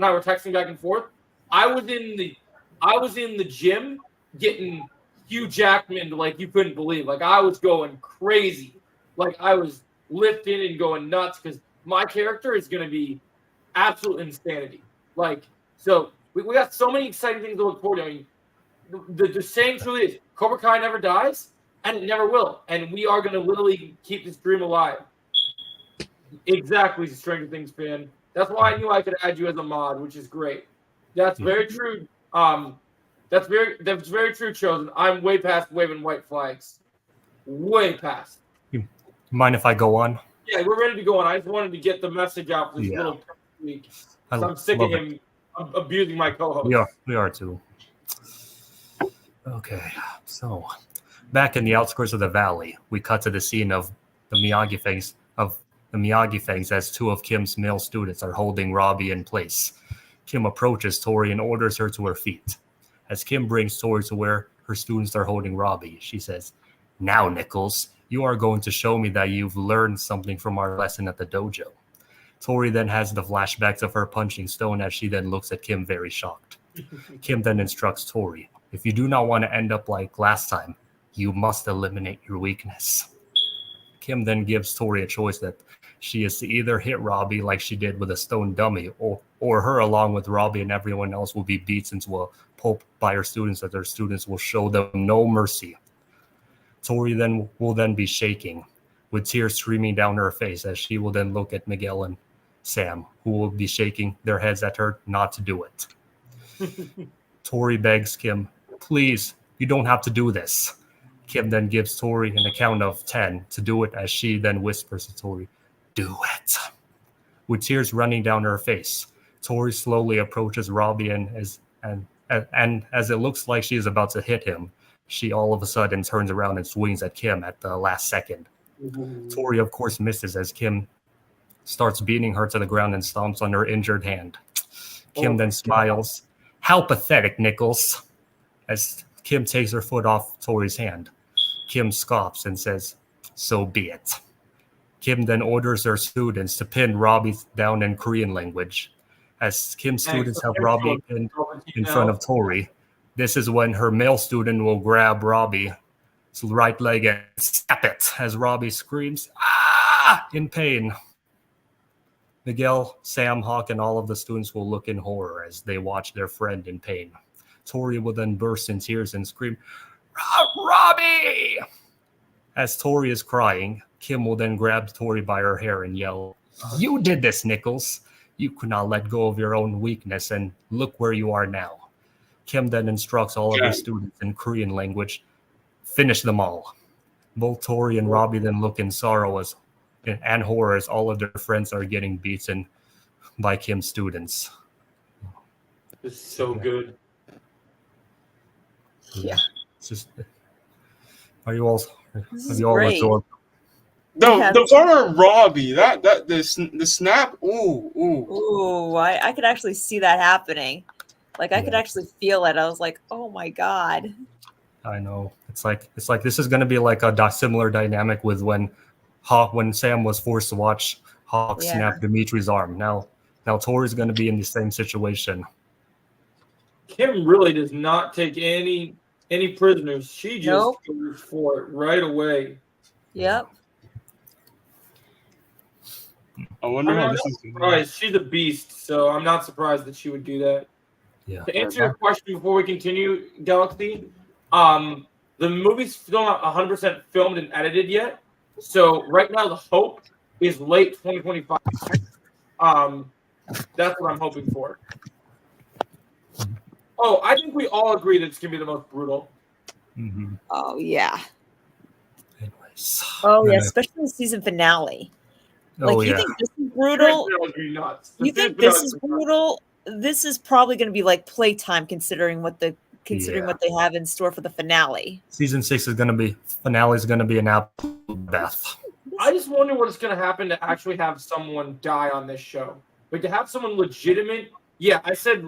I were texting back and forth. I was in the gym getting Hugh Jackman like you couldn't believe. Like I was going crazy. Like I was lifting and going nuts because my character is gonna be absolute insanity. Like so we got so many exciting things to look forward to. I mean the saying truly is Cobra Kai never dies and it never will. And we are gonna literally keep this dream alive. Exactly, Stranger Things fan. That's why I knew I could add you as a mod, which is great. That's very true. That's very true, Chosen. I'm way past waving white flags. Way past. Mind if I go on? Yeah, we're ready to go on. I just wanted to get the message out for this little week. I'm sick of him abusing my co-host. We are too. Okay, so back in the outskirts of the valley, we cut to the scene of the Miyagi Fangs as two of Kim's male students are holding Robbie in place. Kim approaches Tori and orders her to her feet. As Kim brings Tori to where her students are holding Robbie, she says, "Now, Nichols, you are going to show me that you've learned something from our lesson at the dojo." Tori then has the flashbacks of her punching Stone as she then looks at Kim very shocked. Kim then instructs Tori, if you do not want to end up like last time, you must eliminate your weakness. Kim then gives Tori a choice that she is to either hit Robbie like she did with a stone dummy, or her along with Robbie and everyone else will be beat into a pulp by her students, that their students will show them no mercy. Tori then will be shaking, with tears streaming down her face, as she will then look at Miguel and Sam, who will be shaking their heads at her not to do it. Tori begs Kim, please, you don't have to do this. Kim then gives Tori an account of 10 to do it, as she then whispers to Tori, do it. With tears running down her face, Tori slowly approaches Robbie, and as it looks like she is about to hit him, she all of a sudden turns around and swings at Kim at the last second. Tori, of course, misses as Kim starts beating her to the ground and stomps on her injured hand. Kim then smiles. How pathetic, Nichols. As Kim takes her foot off Tori's hand, Kim scoffs and says, so be it. Kim then orders her students to pin Robbie down in Korean language. As Kim's students have Robbie pinned in front of Tori, this is when her male student will grab Robbie's right leg and snap it as Robbie screams, ah, in pain. Miguel, Sam, Hawk, and all of the students will look in horror as they watch their friend in pain. Tori will then burst in tears and scream, Robbie! As Tori is crying, Kim will then grab Tori by her hair and yell, you did this, Nichols. You could not let go of your own weakness, and look where you are now. Kim then instructs all of her students in Korean language, finish them all. Both Tori and Robbie then look in sorrow and horror as all of their friends are getting beaten by Kim's students. This is so good. Yeah. It's just, are you all great. absorbed? The part of Robbie, the snap, ooh. I could actually see that happening. Like I could actually feel it. I was like, oh my God. I know. It's like this is going to be like a similar dynamic with when Sam was forced to watch Hawk snap Dimitri's arm. Now Tori's going to be in the same situation. Kim really does not take any prisoners. She just goes for it right away. Yep. I wonder how this is surprised. She's a beast, so I'm not surprised that she would do that. Yeah. To answer your question before we continue, Galaxy, the movie's still not 100% filmed and edited yet. So right now the hope is late 2025. That's what I'm hoping for. Oh, I think we all agree that it's gonna be the most brutal. Mm-hmm. Oh yeah. Anyways. Oh yeah, especially the season finale. Like you think this is brutal? You think this is brutal? This is probably going to be like playtime, considering what they have in store for the finale. Season 6 finale is going to be an absolute death. I just wonder what's going to happen to actually have someone die on this show. But to have someone legitimate, I said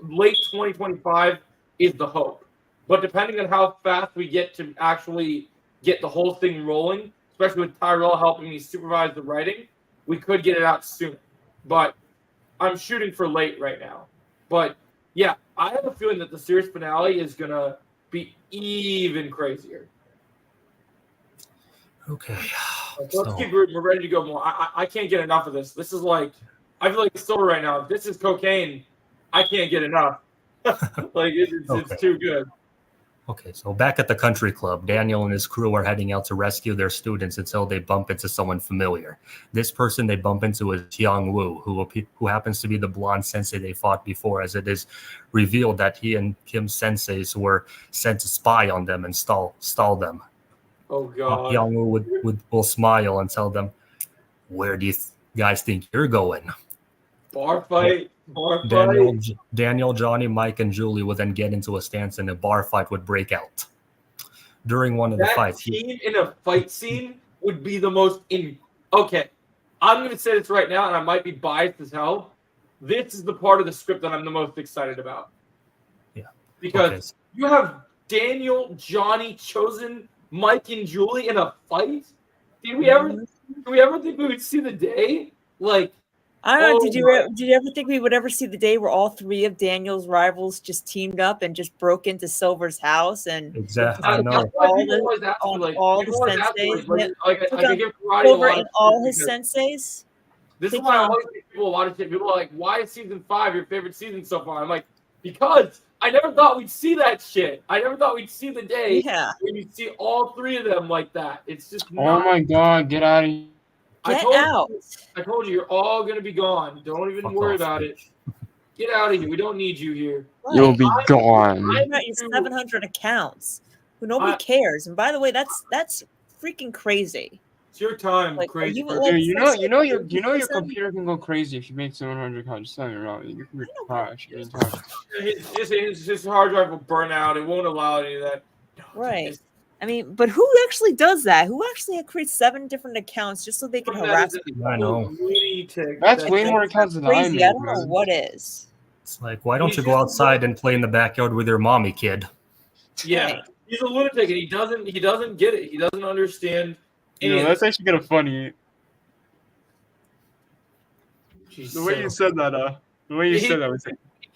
late 2025 is the hope. But depending on how fast we get to actually get the whole thing rolling, especially with Tyrell helping me supervise the writing, we could get it out soon. But I'm shooting for late right now. But yeah, I have a feeling that the series finale is going to be even crazier. Okay. Let's keep rooting. We're ready to go more. I can't get enough of this. This is like, I feel like it's silver right now. If this is cocaine, I can't get enough. It's too good. Okay, so back at the country club, Daniel and his crew are heading out to rescue their students until they bump into someone familiar. This person they bump into is Tiang Wu, who happens to be the blonde sensei they fought before, as it is revealed that he and Kim's senseis were sent to spy on them and stall them. Oh, God. Tiang Wu will smile and tell them, where do you guys think you're going? Bar fight. Daniel, Johnny, Mike, and Julie would then get into a stance and a bar fight would break out. During one of the fights, team in a fight scene would be the most Okay, I'm going to say this right now, and I might be biased as hell. This is the part of the script that I'm the most excited about. Yeah. Because you have Daniel, Johnny, Chosen, Mike, and Julie in a fight? Did we ever think we would see the day? Like, I don't know. Oh my- Did you ever think we would ever see the day where all three of Daniel's rivals just teamed up and just broke into Silver's house and Exactly. I, I that's know. why all people the always ask me, on like, all the people always ask me, senseis? like, Took I on give karate a Silver lot and of all shit his because senseis. this is Take why I on- always give people a lot of shit. People are like, why is season 5 your favorite season so far? I'm like, because I never thought we'd see that shit. I never thought we'd see the day Yeah. when you see all 3 of them like that. It's just Oh not. my god, get out of here. Get out. I told you, you're all gonna be gone. Don't even Fuck worry off, about it. Get out of here. We don't need you here. You'll Right. be gone. You've got your 700 accounts. Who nobody cares. And by the way, that's freaking crazy. It's your time, Like, crazy you person. like- Dude, your Listen- computer can go crazy if you make 700 cards. Just telling you wrong. You can crash. His hard drive will burn out. It won't allow any of that. Right. I mean, but who actually does that? Who actually creates 7 different accounts just so they can harass people? I know. That's way more accounts than I Crazy. make. I don't know man. what is. It's like, why don't you go outside and play in the backyard with your mommy, kid? Yeah, Right. he's a lunatic, and he doesn't get it. He doesn't understand. You know, that's actually kind of funny. The way you said that, was like, He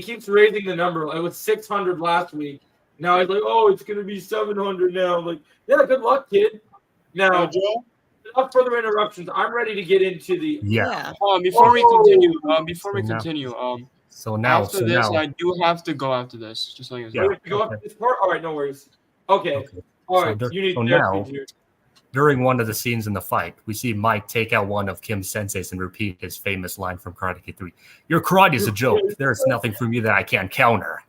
keeps raising the number. It was 600 last week. Now he's like, oh, it's gonna be 700 now. I'm like, yeah, good luck, kid. Now, Joe. without further interruptions, I'm ready to get into the. Yeah. Before we So now- continue, So now, after this, I do have to go after this. Just like Yeah. We have to go up to this part. All right, no worries. Okay. Okay. All So right. there- You need so to now- During one of the scenes in the fight, we see Mike take out one of Kim's senseis and repeat his famous line from Karate Kid 3. Your karate is a joke. There is nothing from you that I can't counter.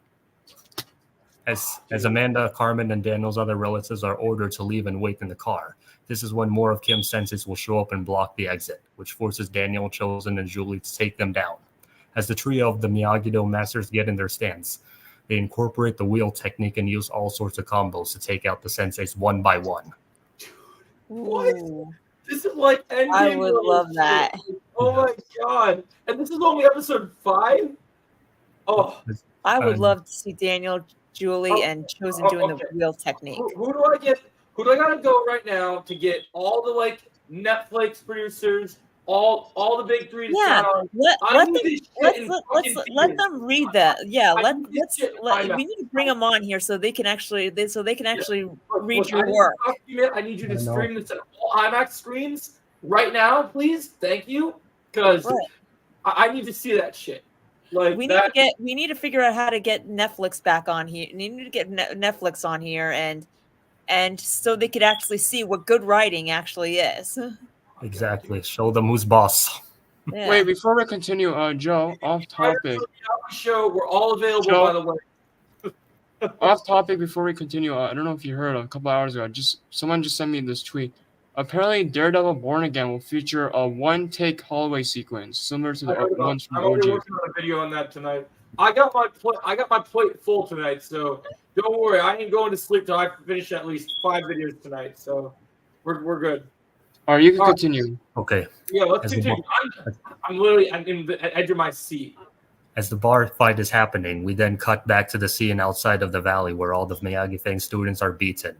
As Amanda, Carmen, and Daniel's other relatives are ordered to leave and wait in the car, this is when more of Kim's senseis will show up and block the exit, which forces Daniel, Chosen, and Julie to take them down. As the trio of the Miyagi-Do masters get in their stance, they incorporate the wheel technique and use all sorts of combos to take out the senseis one by one. What? Ooh. This is like Endgame. I would level love shit. that. Oh my god! And this is only episode 5. Oh, I would Um, love to see Daniel, Julie, and Chosen doing okay. the wheel technique. who do I get? Who do I gotta go right now to get all the like Netflix producers, all the big 3 to Yeah, sign on? Let I let need them this shit in fucking let theaters. them read that. Yeah, I let need this let's shit in let, IMAX. we need to bring them on here so they can actually Look, read I your need work. to talk to you, man. I need you to I know. stream this at all IMAX screens right now, please. Thank you, because Right. I need to see that shit. Like We that. need to figure out how to get Netflix back on here. We need to get Netflix on here and so they could actually see what good writing actually is. Exactly. Show them who's boss. Yeah. Wait, before we continue, Joe, off topic. Show we're all available, Joe. by the way. Off topic before we continue, I don't know if you heard a couple hours ago, someone just sent me this tweet. Apparently, Daredevil Born Again will feature a one-take hallway sequence similar to the ones from I'm already OG. working on a video on that tonight. I got my plate full tonight, so don't worry. I ain't going to sleep till I finish at least 5 videos tonight. So we're good. All right, you can continue. Okay. Yeah, let's As continue. I'm literally in the edge of my seat. As the bar fight is happening, we then cut back to the scene outside of the valley where all the Miyagi Fang students are beaten.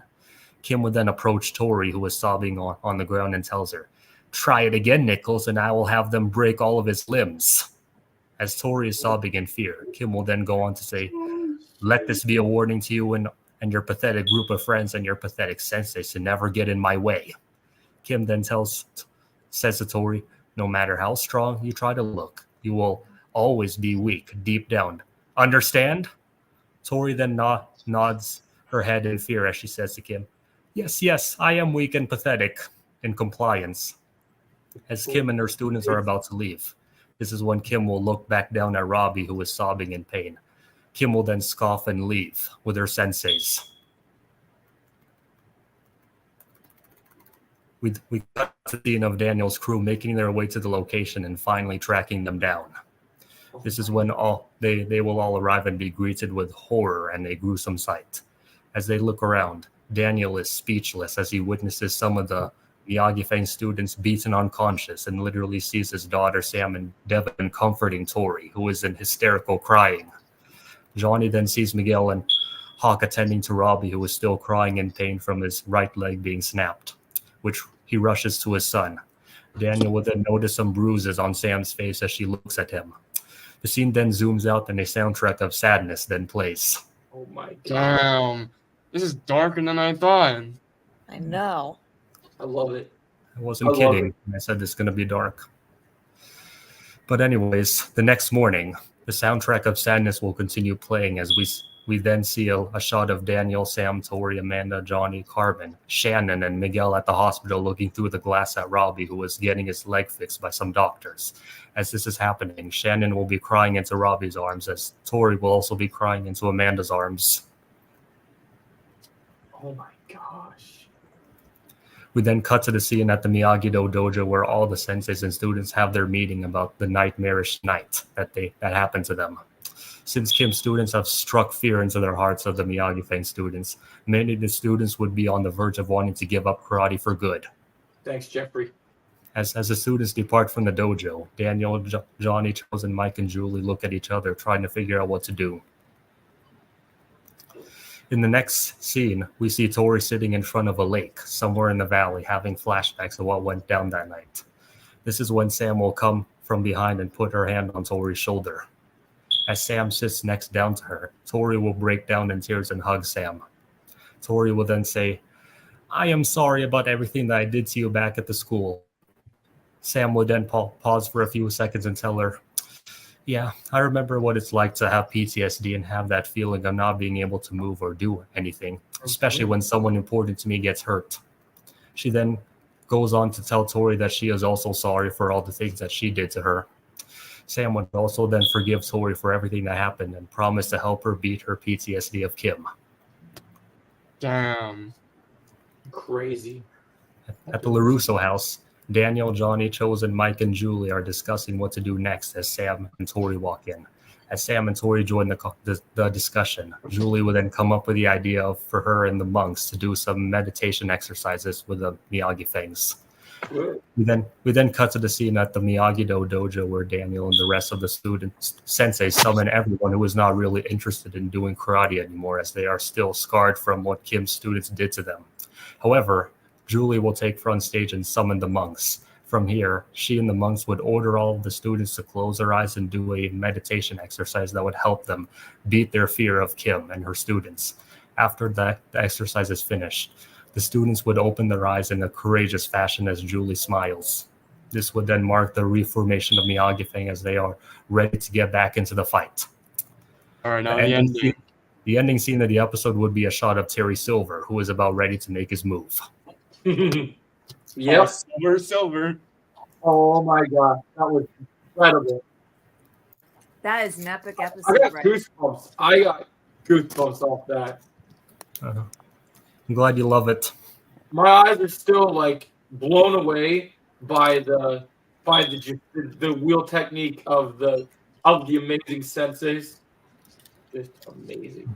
Kim would then approach Tori, who is sobbing on the ground, and tells her, "Try it again, Nichols, and I will have them break all of his limbs." As Tori is sobbing in fear, Kim will then go on to say, "Let this be a warning to you and your pathetic group of friends and your pathetic senseis to never get in my way." Kim then says to Tori, "No matter how strong you try to look, you will always be weak deep down. Understand?" Tori then nods her head in fear as she says to Kim, Yes, I am weak and pathetic in compliance." As Kim and her students are about to leave, this is when Kim will look back down at Robbie, who is sobbing in pain. Kim will then scoff and leave with her senseis. We cut to the scene of Daniel's crew making their way to the location and finally tracking them down. This is when they will all arrive and be greeted with horror and a gruesome sight. As they look around, Daniel is speechless as he witnesses some of the Miyagi Fang students beaten unconscious and literally sees his daughter Sam and Devin comforting Tori, who is in hysterical crying. Johnny then sees Miguel and Hawk attending to Robbie, who is still crying in pain from his right leg being snapped, which he rushes to his son. Daniel would then notice some bruises on Sam's face as she looks at him. The scene then zooms out and a soundtrack of sadness then plays. Oh my god. Damn. This is darker than I thought. I know. I love it. I wasn't I love kidding it. when I said it's going to be dark. But anyways, the next morning, the soundtrack of sadness will continue playing as we then see a shot of Daniel, Sam, Tori, Amanda, Johnny, Carmen, Shannon, and Miguel at the hospital looking through the glass at Robbie, who was getting his leg fixed by some doctors. As this is happening, Shannon will be crying into Robbie's arms as Tori will also be crying into Amanda's arms. Oh my gosh. We then cut to the scene at the Miyagi-Do dojo where all the senseis and students have their meeting about the nightmarish night that happened to them. Since Kim's students have struck fear into their hearts of the Miyagi-Fang students, many of the students would be on the verge of wanting to give up karate for good. Thanks, Jeffrey. As the students depart from the dojo, Daniel, Johnny, Charles, and Mike and Julie look at each other trying to figure out what to do. In the next scene, we see Tori sitting in front of a lake somewhere in the valley having flashbacks of what went down that night. This is when Sam will come from behind and put her hand on Tori's shoulder. As Sam sits next down to her, Tori will break down in tears and hug Sam. Tori will then say, "I am sorry about everything that I did to you back at the school." Sam would then pause for a few seconds and tell her, "Yeah, I remember what it's like to have PTSD and have that feeling of not being able to move or do anything, especially when someone important to me gets hurt." She then goes on to tell Tori that she is also sorry for all the things that she did to her. Sam would also then forgive Tori for everything that happened and promise to help her beat her PTSD of Kim. Damn. Crazy. At the LaRusso house, Daniel, Johnny, Chosen, Mike, and Julie are discussing what to do next as Sam and Tori walk in. As Sam and Tori join the discussion, Julie will then come up with the idea for her and the monks to do some meditation exercises with the Miyagi-Fangs. We then cut to the scene at the Miyagi-Do dojo where Daniel and the rest of the students sensei summon everyone who is not really interested in doing karate anymore, as they are still scarred from what Kim's students did to them. However, Julie will take front stage and summon the monks. From here, she and the monks would order all of the students to close their eyes and do a meditation exercise that would help them beat their fear of Kim and her students. After that, the exercise is finished, the students would open their eyes in a courageous fashion as Julie smiles. This would then mark the reformation of Miyagi-Fang as they are ready to get back into the fight. All right, now the ending. The ending scene of the episode would be a shot of Terry Silver, who is about ready to make his move. Yep. Silver. Oh my god, that was incredible. That is an epic I episode, got right? goosebumps. I got goosebumps off that. I'm glad you love it. My eyes are still like blown away by the wheel technique of the amazing senseis. Just amazing.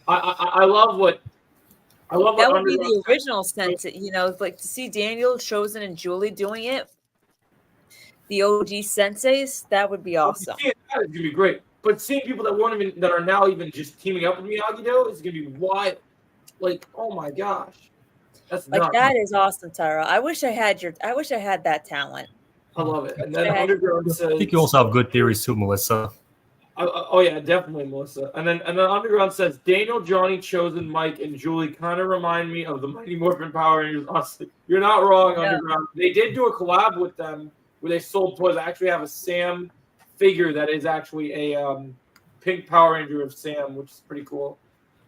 I love what That would be the original sense, like to see Daniel, Chosen, and Julie doing it. The OG senseis, that would be awesome. Seeing that is gonna be great. But seeing people that are now even just teaming up with Miyagi-Do is gonna be wild. Like, oh my gosh, that's Like nuts. that is awesome, Tara. I wish I had that talent. I love it. And then Underground says, I think you also have good theories too, Melissa. oh yeah, definitely, Melissa. And then Underground says Daniel, Johnny, Chosen, Mike, and Julie kind of remind me of the Mighty Morphin Power Rangers. Honestly, you're not wrong, Underground. They did do a collab with them where they sold toys. I actually have a Sam figure that is actually a pink Power Ranger of Sam, which is pretty cool.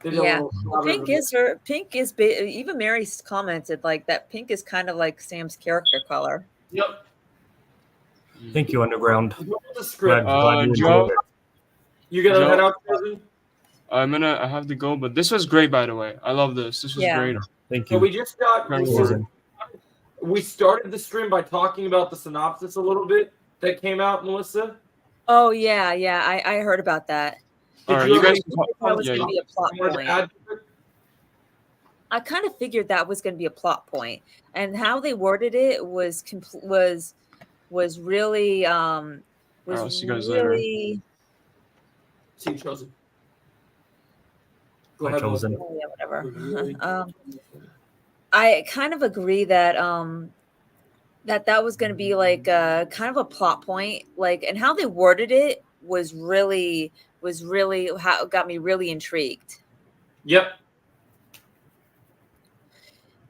Yeah, pink is even Mary's commented like that. Pink is kind of like Sam's character color. Yep. Thank you, Underground. The script. Glad you Joe, enjoyed it. You gonna head out, Chosen? I have to go, but this was great, by the way. I love this. This was great. Thank So you. we just got. We started the stream by talking about the synopsis a little bit that came out, Melissa. Oh yeah, I heard about that. All right, you guys. That was going to be a plot point. I kind of figured that was going to be a plot point, and how they worded it was really see you guys later. See you, Chosen. Go ahead, Chosen. Oh, yeah, whatever. I kind of agree that that was going to be like a kind of a plot point, like, and how they worded it was really how it got me really intrigued. Yep.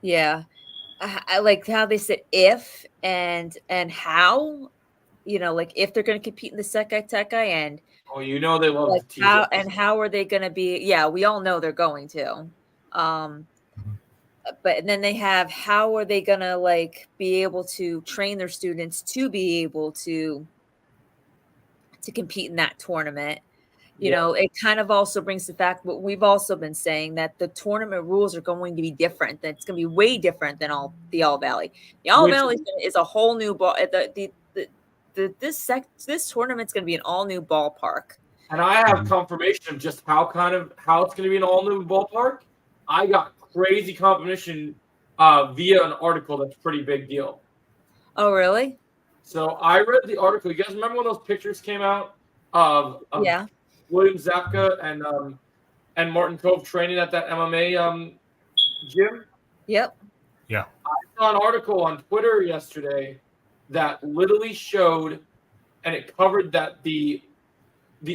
Yeah, I like how they said if and how, like if they're going to compete in the Sekai Tekai, and Oh, you know they love like to tease how us. and how are they going to be? Yeah, we all know they're going to. But then they have how are they going to like be able to train their students to be able to compete in that tournament. It kind of also brings the fact what we've also been saying, that the tournament rules are going to be different. That it's going to be way different than the All Valley. The All Valley is a whole new ball. This tournament's going to be an all new ballpark. And I have confirmation of just how it's going to be an all new ballpark. I got crazy confirmation via an article that's a pretty big deal. Oh, really? So I read the article. You guys remember when those pictures came out of William Zabka and Martin Cove training at that MMA gym? Yep. Yeah. I saw an article on Twitter yesterday that literally showed, and it covered that the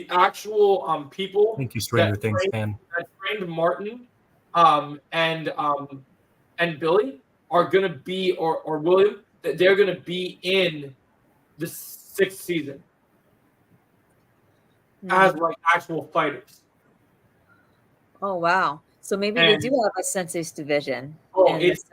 actual people Thank you, Stranger Things fan. that trained Martin and Billy are going to be, or William, that they're going to be in the 6th season as like actual fighters. Oh, wow. So maybe they do have a Sensei's division. Oh, it's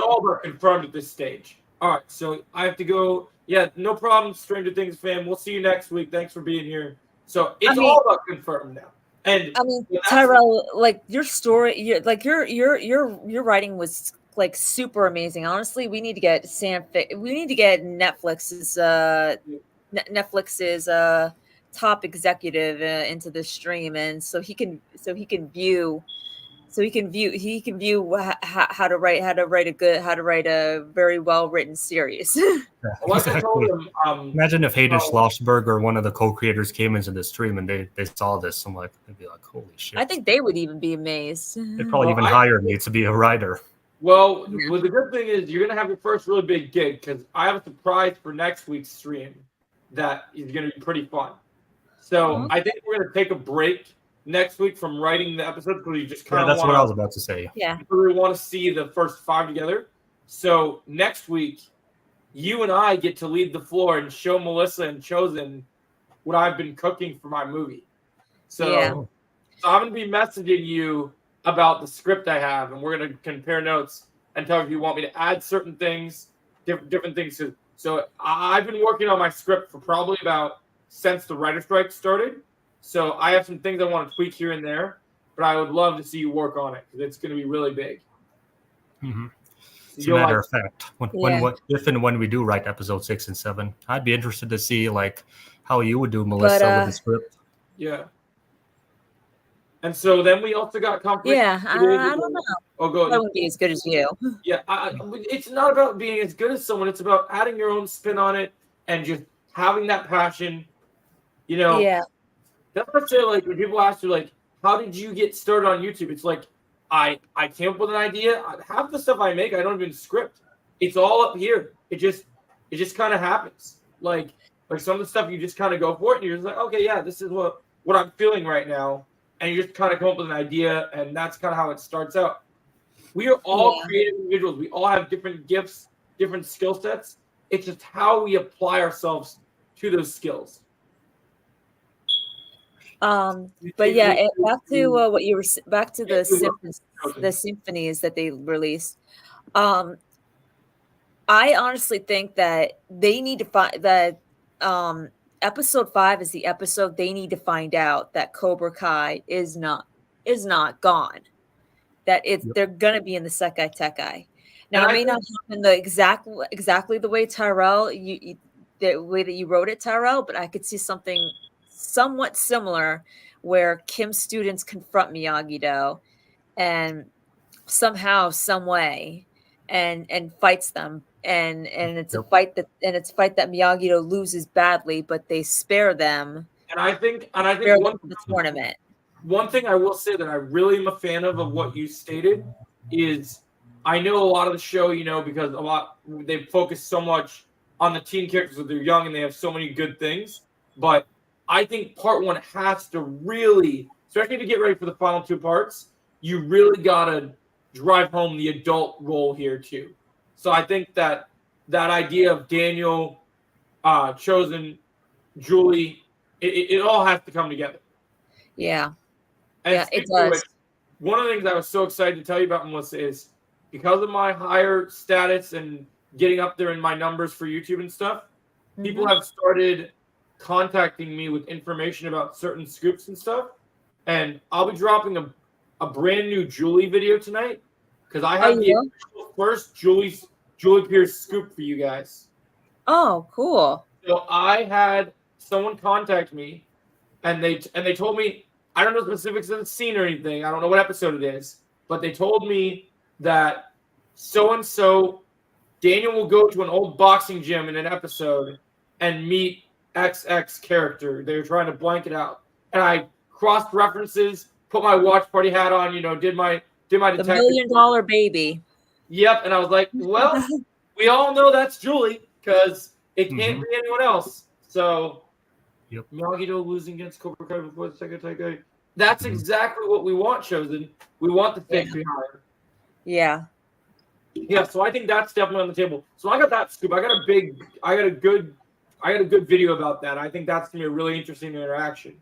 all but confirmed at this stage. All right, so I have to go. Yeah, no problem, Stranger Things fan. We'll see you next week. Thanks for being here. So it's all about confirmed now. And I mean, Tyrell, like your story, your writing was like super amazing. Honestly, we need to get Netflix's top executive into this stream, and so he can view how to write a very well written series. Yeah, exactly. Imagine if Hayden Schlossberg or one of the co-creators came into the stream and they saw this. I'm like, they'd be like, holy shit. I think they would even be amazed. They'd probably even hire me to be a writer. Well, the good thing is you're going to have your first really big gig, because I have a surprise for next week's stream that is going to be pretty fun. So I think we're going to take a break next week from writing the episodes, because you just kind of that's what I was about to say. Yeah. We want to see the first 5 together. So next week, you and I get to lead the floor and show Melissa and Chosen what I've been cooking for my movie. So I'm going to be messaging you about the script I have, and we're going to compare notes and tell if you want me to add certain things, different things. So I've been working on my script for probably since the writer strike started. So I have some things I want to tweak here and there, but I would love to see you work on it, because it's going to be really big. Mm-hmm. As a matter of fact, if and when we do write episode 6 and 7, I'd be interested to see like how you would do, Melissa, with the script. Yeah. And so then we also got confirmation. Yeah, I don't know. Oh, go. I wouldn't be as good as you. Yeah, it's not about being as good as someone. It's about adding your own spin on it and just having that passion. Yeah. That's what I say. Like when people ask you, like, how did you get started on YouTube? It's like I came up with an idea. Half the stuff I make, I don't even script. It's all up here. It just kind of happens. Like some of the stuff you just kind of go for it, and you're just like, okay, yeah, this is what I'm feeling right now, and you just kind of come up with an idea, and that's kind of how it starts out. We are all creative individuals. We all have different gifts, different skill sets. It's just how we apply ourselves to those skills. But yeah, back to what you were back to the symphonies that they released. I honestly think that they need to find that episode 5 is the episode they need to find out that Cobra Kai is not gone. That they're gonna be in the Sekai Tekai. Now, it may not happen exactly the way Tyrell, the way that you wrote it, Tyrell, but I could see something somewhat similar where Kim's students confront Miyagi-Do and somehow, some way, and fights them, and it's a fight that Miyagi-Do loses badly, but they spare them. And I think the tournament. One thing I will say that I really am a fan of what you stated is I know a lot of the show, because they focus so much on the teen characters that they're young and they have so many good things. But I think part 1 has to really, especially to get ready for the final 2 parts, you really gotta drive home the adult role here too. So I think that idea of Daniel, Chosen, Julie, it all has to come together. Yeah. And Yeah, it speaking of does. which, one of the things I was so excited to tell you about, Melissa, is because of my higher status and getting up there in my numbers for YouTube and stuff, people Mhm. have started contacting me with information about certain scoops and stuff. And I'll be dropping a brand new Julie video tonight because I have you the will? official first Julie Pierce scoop for you guys. Oh, cool. So I had someone contact me, and they told me, I don't know the specifics of the scene or anything. I don't know what episode it is, but they told me that so and so Daniel will go to an old boxing gym in an episode and meet XX character. They were trying to blank it out, and I crossed references, put my watch party hat on, did my The detective. $1 million baby. Yep, and I was like, well, we all know that's Julie because it can't be anyone else. So, Yep. Miyagi-Do losing against Cobra Kai before the second Taikai. That's exactly what we want, Chosen. We want the fake behind. Yeah. Yeah, so I think that's definitely on the table. So I got that scoop. I got a good video about that. I think that's gonna be a really interesting interaction.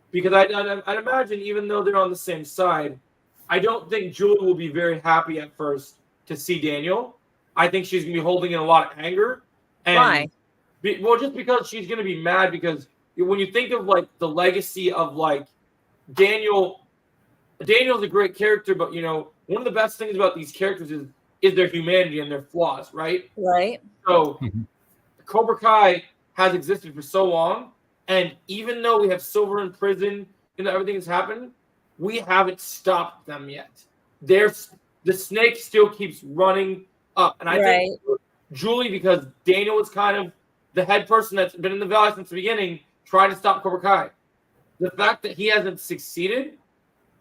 Because I'd imagine, even though they're on the same side, I don't think Julie will be very happy at first to see Daniel. I think she's gonna be holding in a lot of anger. And Why? Just because she's gonna be mad, because when you think of like the legacy of like Daniel's a great character, but one of the best things about these characters is their humanity and their flaws, right? Right. So Cobra Kai has existed for so long, and even though we have Silver in prison and everything has happened, we haven't stopped them yet. The snake still keeps running up, and I think Julie, because Daniel is kind of the head person that's been in the valley since the beginning, trying to stop Cobra Kai. The fact that he hasn't succeeded,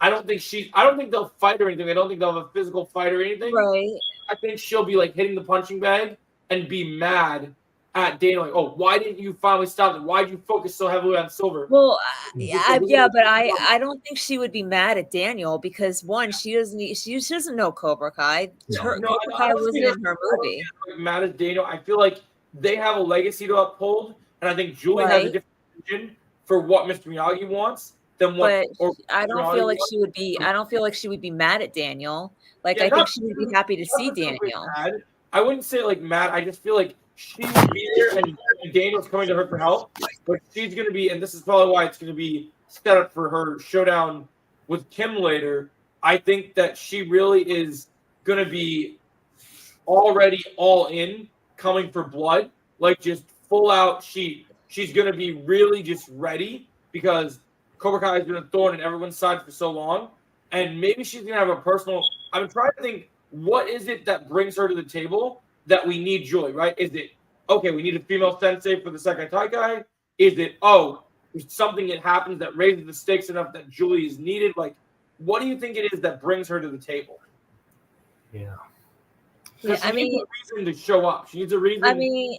I don't think they'll fight or anything. I don't think they'll have a physical fight or anything. Right. I think she'll be like hitting the punching bag and be mad at Daniel. Like, oh, why didn't you finally stop it? Why did you focus so heavily on Silver? Well, but I don't think she would be mad at Daniel because one, she doesn't know Cobra Kai. Cobra Kai wasn't in her movie. Mad at Daniel. I feel like they have a legacy to uphold, and I think Julie has a different vision for what Mr. Miyagi wants. But I don't feel like she would be. I don't feel like she would be mad at Daniel. Like I think she would be happy to see Daniel. Mad. I wouldn't say like mad. I just feel like she would be there, and Daniel's coming to her for help. But she's going to be, and this is probably why it's going to be set up for her showdown with Kim later. I think that she really is going to be already all in, coming for blood, like just full out. She's going to be really just ready because Cobra Kai has been a thorn in everyone's side for so long, and maybe she's gonna have a personal. I'm trying to think, what is it that brings her to the table that we need Julie, right? Is it okay? We need a female sensei for the second Taikai. Is it there's something that happens that raises the stakes enough that Julie is needed? Like, what do you think it is that brings her to the table? Yeah. She needs a reason to show up. She needs a reason. I mean,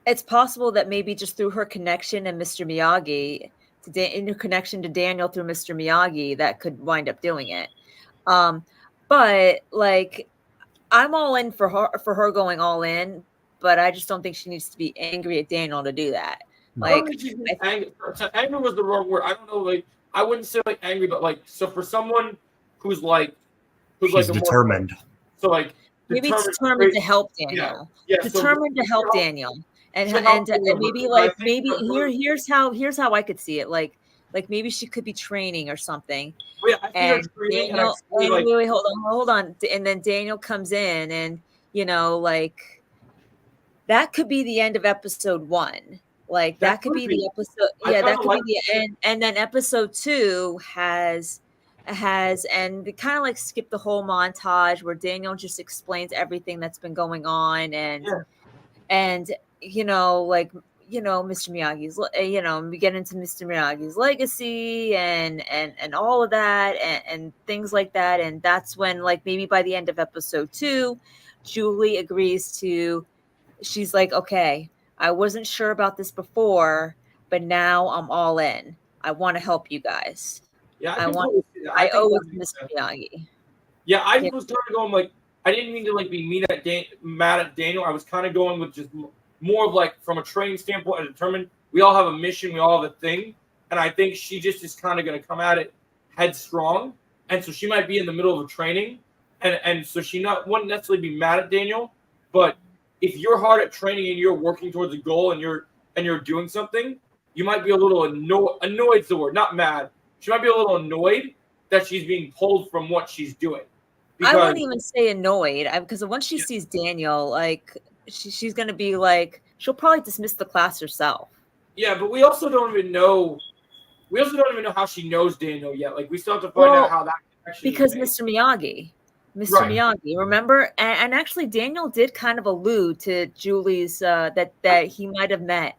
it's possible that maybe just through her connection and Mr. Miyagi. In her connection to Daniel through Mr. Miyagi, that could wind up doing it. But like, I'm all in for her going all in, but I just don't think she needs to be angry at Daniel to do that. Like, angry was the wrong word. I don't know. Like, I wouldn't say like angry, but like, so for someone who's determined. So like, maybe determined to help Daniel. Yeah, determined to help Daniel. And maybe here's how I could see it. Like maybe she could be training or something. Well, yeah, and Daniel, wait, hold on. And then Daniel comes in, and like that could be the end of episode 1. Like that could be the episode. Yeah, that could be the end. And then episode 2 has and kind of like skip the whole montage where Daniel just explains everything that's been going on and Mr. Miyagi's, we get into Mr. Miyagi's legacy and all of that and things like that. And that's when, like, maybe by the end of episode 2, Julie agrees to, she's like, okay, I wasn't sure about this before, but now I'm all in. I want to help you guys. Yeah, I can want, totally see that. I think owe that it to makes Mr. sense. Miyagi. Yeah, I Yeah. was kind of going like, I didn't mean to like be mad at Daniel. I was kind of going with just more of like from a training standpoint and determined we all have a mission, we all have a thing, and I think she just is kind of going to come at it headstrong, and so she might be in the middle of a training, and so she wouldn't necessarily be mad at Daniel, but if you're hard at training and you're working towards a goal and you're doing something, you might be a little annoyed's the word, not mad. She might be a little annoyed that she's being pulled from what she's doing. I wouldn't even say annoyed, because once she sees Daniel, like she's gonna be like, she'll probably dismiss the class herself. Yeah, but we also don't even know. We also don't even know how she knows Daniel yet. Like we still have to find out how that connection. Because is Mr. Miyagi, Right. Miyagi, remember, and actually Daniel did kind of allude to Julie's that he might have met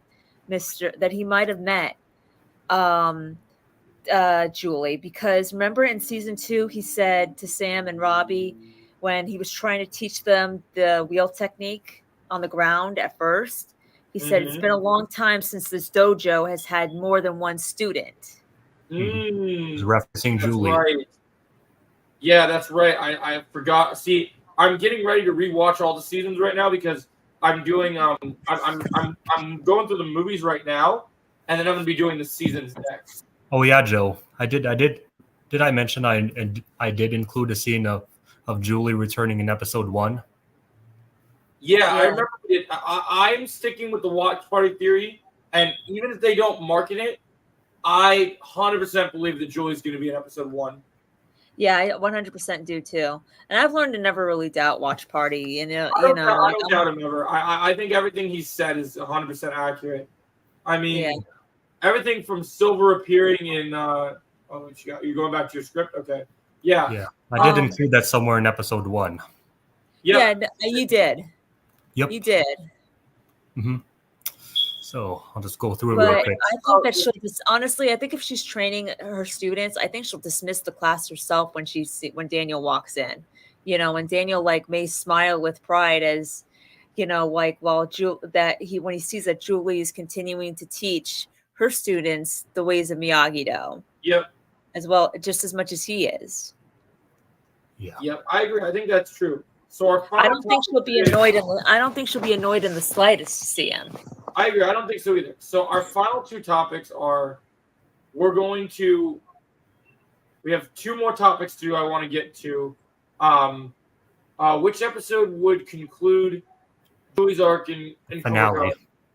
Julie, because remember in season 2 he said to Sam and Robbie when he was trying to teach them the wheel technique on the ground at first, he said it's been a long time since this dojo has had more than one student. He's referencing That's Julie. right. Yeah, that's right. I forgot. See, I'm getting ready to rewatch all the seasons right now because I'm doing I'm going through the movies right now, and then I'm gonna be doing the seasons next. Oh yeah, Joe. Did I mention I did include a scene of Julie returning in episode 1? Yeah, I remember it. I'm sticking with the watch party theory, and even if they don't market it, I 100% believe that Julie's going to be in episode 1. Yeah, I 100% do too. And I've learned to never really doubt Watch Party. I don't doubt him ever. I think everything he said is 100% accurate. I mean, everything from Silver appearing in. You're going back to your script? Okay. Yeah. Yeah. I did include that somewhere in episode 1. Yeah, you did. Yep. You did. Mm-hmm. So I'll just go through it But real quick. I think that she'll honestly, I think if she's training her students, I think she'll dismiss the class herself when Daniel walks in. When Daniel may smile with pride as, like when he sees that Julie is continuing to teach her students the ways of Miyagi-Do. Yep. As well, just as much as he is. Yeah. Yep, I agree. I think that's true. So I don't think she'll be annoyed. I don't think she'll be annoyed in the slightest to see him. I agree. I don't think so either. So our final 2 topics are, we have 2 more topics to do. I want to get to. Which episode would conclude Julie's arc in finale?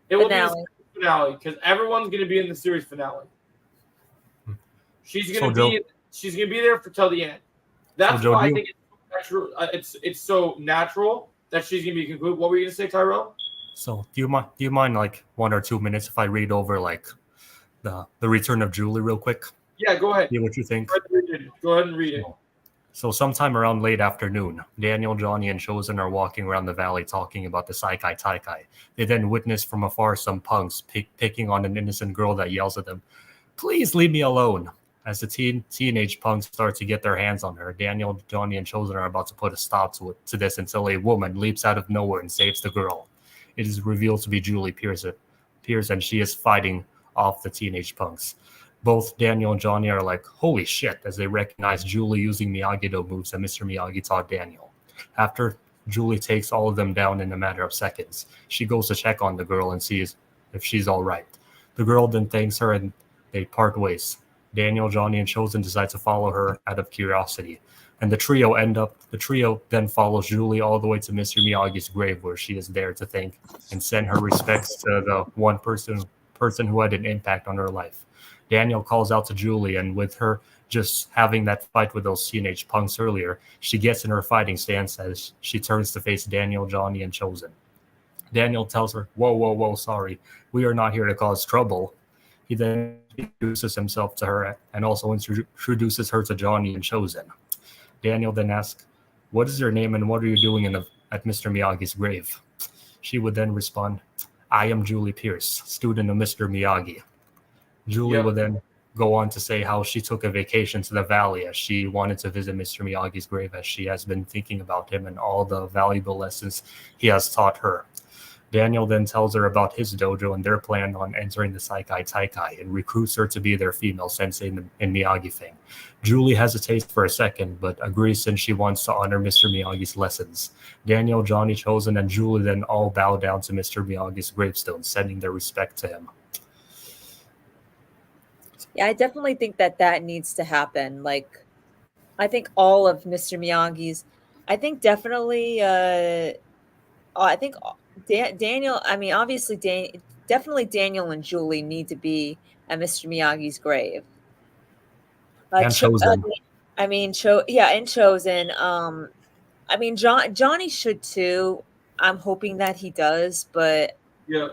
It will be the finale because everyone's going to be in the series finale. She's going to be there till the end. That's why I think it's so natural that she's going to be concluded. What were you going to say, Tyrell? So do you mind 1 or 2 minutes if I read over the return of Julie real quick? Yeah, go ahead. See what you think. Go ahead and read it. So sometime around late afternoon, Daniel, Johnny, and Chosen are walking around the valley talking about the Saikai Taikai. They then witness from afar some punks picking on an innocent girl that yells at them, "Please leave me alone." As the teenage punks start to get their hands on her, Daniel, Johnny, and Chosen are about to put a stop to this until a woman leaps out of nowhere and saves the girl. It is revealed to be Julie Pierce, and she is fighting off the teenage punks. Both Daniel and Johnny are like, holy shit, as they recognize Julie using Miyagi-Do moves that Mr. Miyagi taught Daniel. After Julie takes all of them down in a matter of seconds, she goes to check on the girl and sees if she's all right. The girl then thanks her and they part ways. Daniel, Johnny, and Chosen decide to follow her out of curiosity. And the trio then follows Julie all the way to Mr. Miyagi's grave, where she is there to thank and send her respects to the one person who had an impact on her life. Daniel calls out to Julie, and with her just having that fight with those teenage punks earlier, she gets in her fighting stance as she turns to face Daniel, Johnny, and Chosen. Daniel tells her, whoa, sorry, we are not here to cause trouble. He then introduces himself to her and also introduces her to Johnny and Chosen. Daniel then asks, what is your name and what are you doing at Mr. Miyagi's grave? She would then respond, I am Julie Pierce, student of Mr. Miyagi. Julie Yep. will then go on to say how she took a vacation to the valley as she wanted to visit Mr. Miyagi's grave, as she has been thinking about him and all the valuable lessons he has taught her. Daniel then tells her about his dojo and their plan on entering the Saikai Taikai and recruits her to be their female sensei in Miyagi thing. Julie hesitates for a second, but agrees since she wants to honor Mr. Miyagi's lessons. Daniel, Johnny Chosen, and Julie then all bow down to Mr. Miyagi's gravestone, sending their respect to him. Yeah, I definitely think that needs to happen. Like, I think all of Mr. Miyagi's, I think definitely, I think Daniel, I mean, obviously, definitely Daniel and Julie need to be at Mr. Miyagi's grave. And Chosen. And Chosen. I mean, Johnny should too. I'm hoping that he does, but Yeah.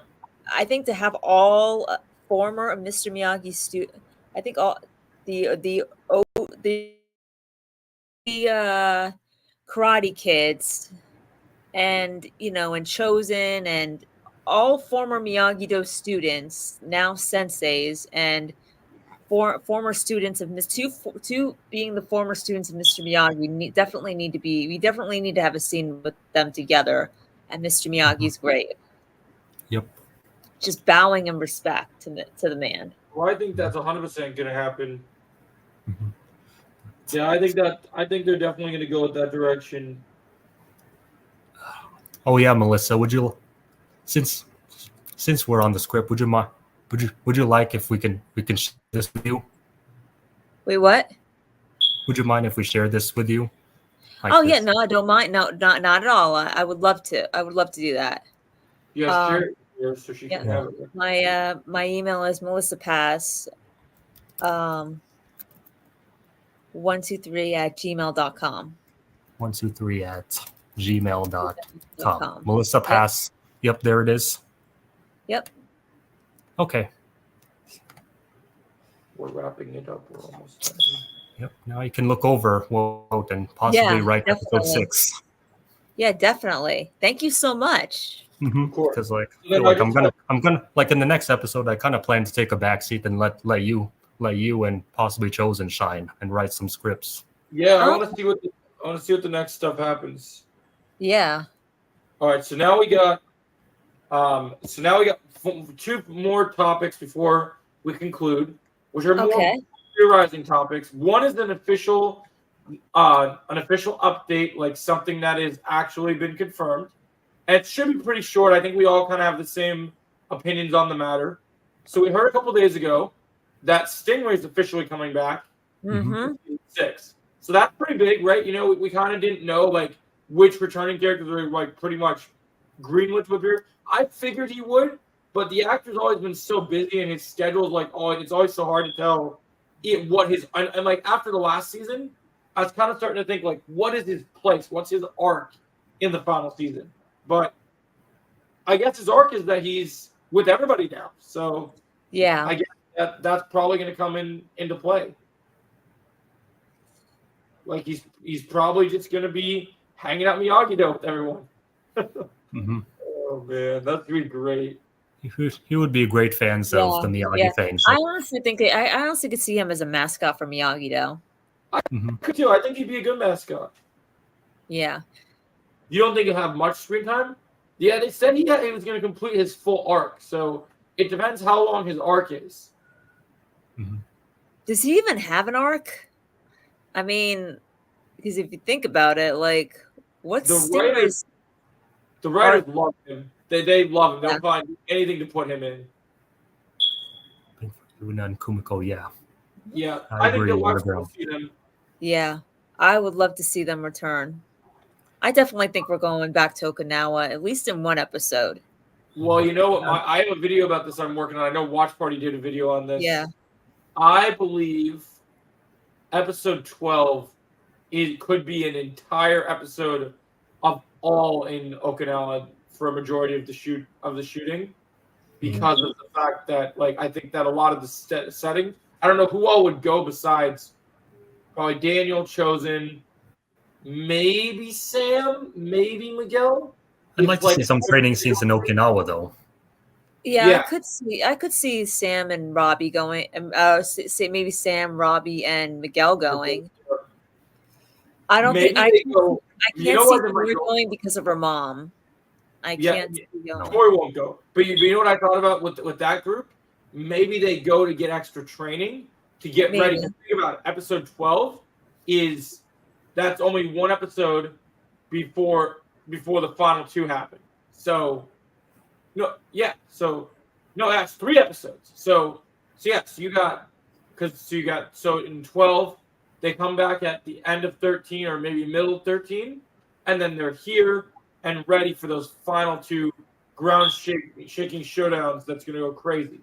I think to have all former Mr. Miyagi students, I think all the Karate Kids, and and Chosen, and all former Miyagi-Do students, now senseis, and former students of two being the former students of Mr. Miyagi, we definitely need to have a scene with them together at Mr. Miyagi's grave. Yep. Just bowing in respect to the man. Well, I think that's 100% going to happen. Mhm. Yeah, I think they're definitely going to go with that direction. Oh yeah, Melissa, would you, since we're on the script, would you like if we can share this with you? Wait, what? Would you mind if we share this with you? Like Oh yeah, this? no, I don't mind. No, not at all. I would love to. I would love to do that. Yes, share it here so she can yeah. have it. My email is melissapass 123@gmail.com. 123@gmail.com. Melissa Pass. Yep, there it is. Yep. Okay. We're wrapping it up. We're almost done. Yep. Now you can look over what and possibly write episode 6. Yeah, definitely. Thank you so much. course. Because I So then feel like I I'm gonna like in the next episode I kind of plan to take a back seat and let you and possibly Chosen shine and write some scripts. Yeah, I want to see what the next stuff happens. Yeah. All right, so now we got 2 more topics before we conclude, which are more theorizing topics. One is an official update, like something that has actually been confirmed. And it should be pretty short. I think we all kind of have the same opinions on the matter. So we heard a couple days ago that Stingray is officially coming back. Mm-hmm. 6. So that's pretty big, right? We kind of didn't know like which returning characters were like pretty much greenlit to appear. I figured he would, but the actor's always been so busy and his schedule is like, it's always so hard to tell what his and like after the last season, I was kind of starting to think like, what is his place? What's his arc in the final season? But I guess his arc is that he's with everybody now. So yeah, I guess that's probably going to come into play. Like he's probably just going to be hanging out Miyagi-Do with everyone. Mm-hmm. Oh man, that'd be great. He would be a great fan of the Miyagi thing. So. I honestly think I honestly could see him as a mascot for Miyagi-Do. I could too. I think he'd be a good mascot. Yeah. You don't think he'll have much screen time? Yeah, they said he was going to complete his full arc, so it depends how long his arc is. Mm-hmm. Does he even have an arc? I mean, because if you think about it, like, what's Stingray's? The writers love him. They love him. They'll find anything to put him in. Yuna and Kumiko, yeah. Yeah, I think agree. they'll watch to see them. Yeah, I would love to see them return. I definitely think we're going back to Okinawa, at least in one episode. Well, you know what? I have a video about this I'm working on. I know Watch Party did a video on this. Yeah. I believe episode 12 could be an entire episode of all in Okinawa for a majority of the shooting because of the fact that, like, I think that a lot of the settings, I don't know who all would go besides probably Daniel, Chosen, maybe Sam, maybe Miguel. I'd like to see some training scenes in Okinawa, though. Yeah. I could see Sam and Robbie going. Say maybe Sam, Robbie, and Miguel going. I don't think Maybe they go. I You can't know see what? They might Tori go. going because of her mom. I Yeah, can't see going. Tori won't go. But you know what I thought about with that group? Maybe they go to get extra training to get ready. Maybe. Think about it. Episode 12 is that's only one episode before the final two happen. So that's 3 episodes. So you got so in 12 they come back at the end of 13 or maybe middle of 13, and then they're here and ready for those final two ground shaking showdowns. That's going to go crazy.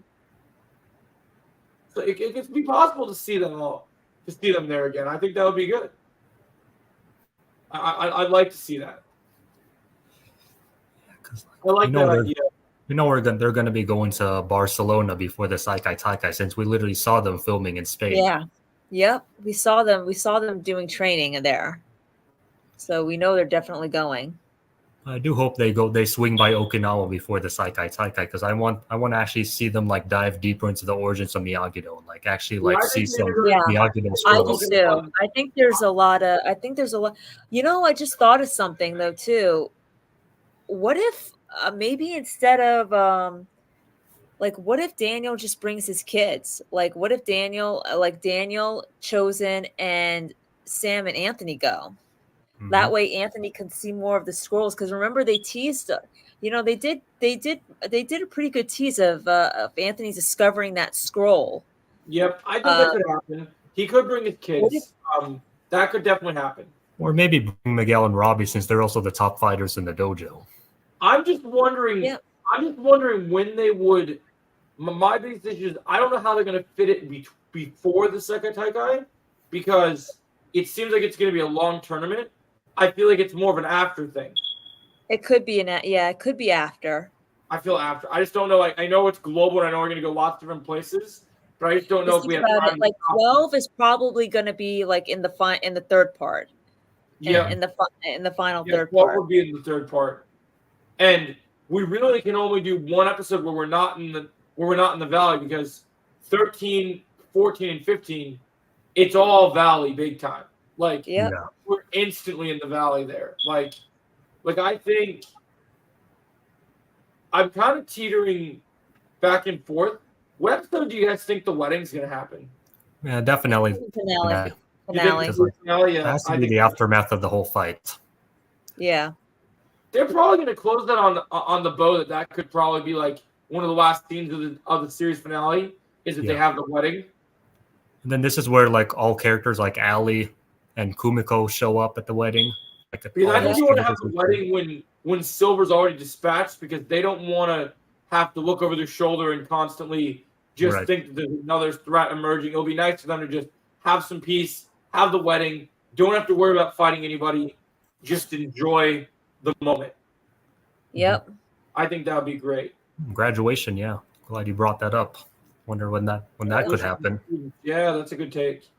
So it could be possible to see them there again. I think that would be good. I'd like to see that. I like that idea. They're going to be going to Barcelona before the Saikai Taikai, since we literally saw them filming in Spain. Yeah. Yep. We saw them doing training there. So we know they're definitely going. I do hope they swing by Okinawa before the Saikai Taikai, because I want to actually see them like dive deeper into the origins of Miyagi-Do and like actually like see some Miyagi-Do I struggles. do too. I think there's a lot. You know, I just thought of something though too. What if maybe instead of what if Daniel just brings his kids? Like, what if Daniel, Chosen, and Sam and Anthony go? Mhm. That way, Anthony can see more of the scrolls. Because remember, they teased. They did a pretty good tease of Anthony discovering that scroll. Yep, I think that could happen. He could bring his kids. That could definitely happen. Or maybe bring Miguel and Robbie, since they're also the top fighters in the dojo. I'm just wondering. Yeah. I'm just wondering when they would. My biggest issue is I don't know how they're going to fit it before the Sekai Taikai, because it seems like it's going to be a long tournament. I feel like it's more of an after thing. It could be it could be after. I feel after. I just don't know. Like, I know it's global, and I know we're going to go lots of different places, but I just don't know if we have time. Like 12 is probably going to be like in the third part. Yeah. In the final third 12 part. would be in the third part, and we really can only do one episode where we're not in the valley, because 13, 14, and 15, it's all valley big time. Like, we're instantly in the valley there. Like I think I'm kind of teetering back and forth. What episode do you guys think the wedding's going to happen? Yeah, definitely. Finale. Finale. It has to be the aftermath of the whole fight. Yeah. They're probably going to close that on the bow. That could probably be like one of the last scenes of the series finale, is that they have the wedding. And then this is where like all characters like Ali and Kumiko show up at the wedding. Because I think you want to have the wedding when Silver's already dispatched, because they don't want to have to look over their shoulder and constantly just think that there's another threat emerging. It'll be nice for them to just have some peace, have the wedding, don't have to worry about fighting anybody, just enjoy the moment. Yep. I think that would be great. Graduation, yeah. Glad you brought that up. Wonder when that could happen. Yeah, that's a good take.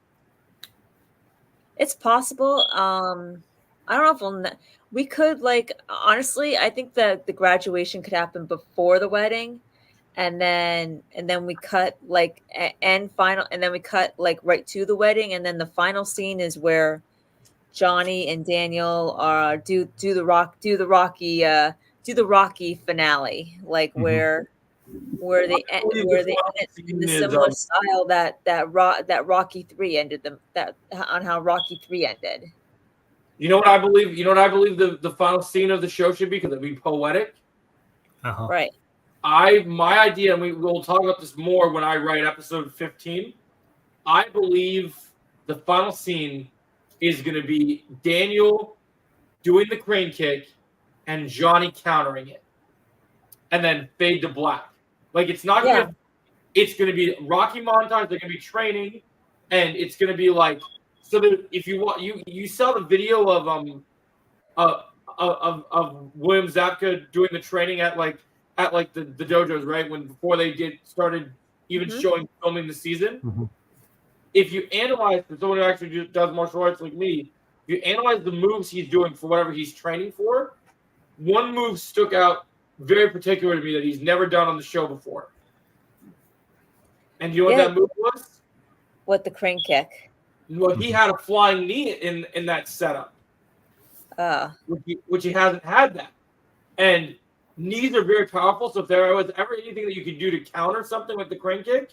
It's possible. I don't know if we could, like, honestly, I think that the graduation could happen before the wedding, and then we cut like we cut like right to the wedding, and then the final scene is where Johnny and Daniel do the Rocky finale, like where they end it in the similar style that Rocky 3 ended them, on how Rocky 3 ended. You know what I believe? The final scene of the show should be, because it'd be poetic. Right. My idea, and we'll talk about this more when I write episode 15. I believe the final scene is going to be Daniel doing the crane kick and Johnny countering it, and then fade to black. Like, it's not going to. It's going to be Rocky montage. They're going to be training, and it's going to be like. So that if you want, you saw the video of William Zabka doing the training at the dojos, right? Before they started even filming the season. Mm-hmm. If you analyze, for someone who actually does martial arts like me, if you analyze the moves he's doing for whatever he's training for, one move stuck out very particular to me that he's never done on the show before. And you know what Yeah. that move was? What, the crane kick? Well, he had a flying knee in that setup, Uh, which he hasn't had that. And knees are very powerful. So if there was ever anything that you could do to counter something with the crane kick,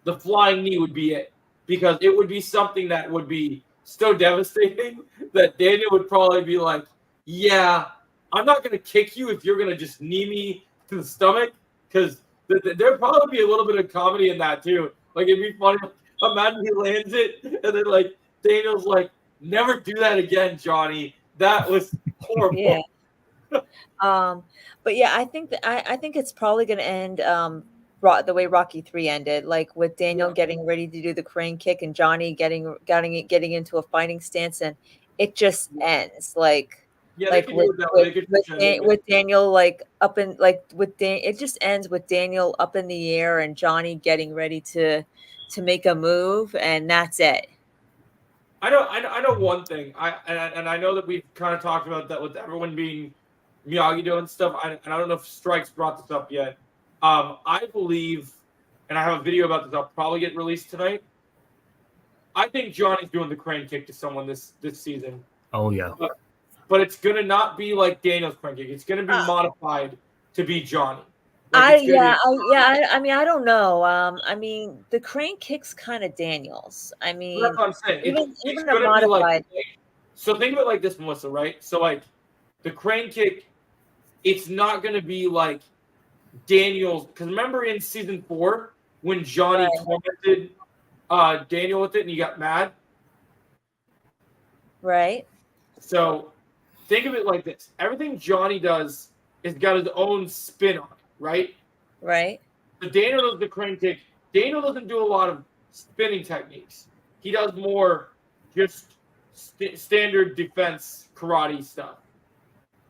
the flying knee would be it. Because it would be something that would be so devastating that Daniel would probably be like, yeah, I'm not going to kick you if you're going to just knee me to the stomach. Because there'd probably be a little bit of comedy in that too. Like, it'd be funny. Imagine he lands it, and then, like, Daniel's like, never do that again, Johnny. That was horrible. yeah. But yeah, I think that I think it's probably going to end the way Rocky 3 ended, like with Daniel getting ready to do the crane kick and Johnny getting into a fighting stance, and it just ends like Yeah, like they could do it that way. They could change it. with Daniel like up in like with Dan. It just ends with Daniel up in the air and Johnny getting ready to make a move, and that's it. I know one thing. I know that we've kind of talked about that with everyone being Miyagi-Do and stuff. And I don't know if Strikes brought this up yet. I believe, and I have a video about this. I'll probably get released tonight. I think Johnny's doing the crane kick to someone this season. Oh yeah. But it's gonna not be like Daniel's crane kick. It's gonna be modified to be Johnny. I mean, I don't know. I mean, the crane kick's kind of Daniel's. I mean, That's what I'm saying. Even gonna a modified. So think of it like this, Melissa, right? So like the crane kick, it's not gonna be like Daniel's, because remember in season 4 when Johnny tormented Daniel with it and he got mad? Right. So think of it like this. Everything Johnny does is got his own spin on it, right? Right. So Daniel does the crane kick. Daniel doesn't do a lot of spinning techniques. He does more just standard defense karate stuff.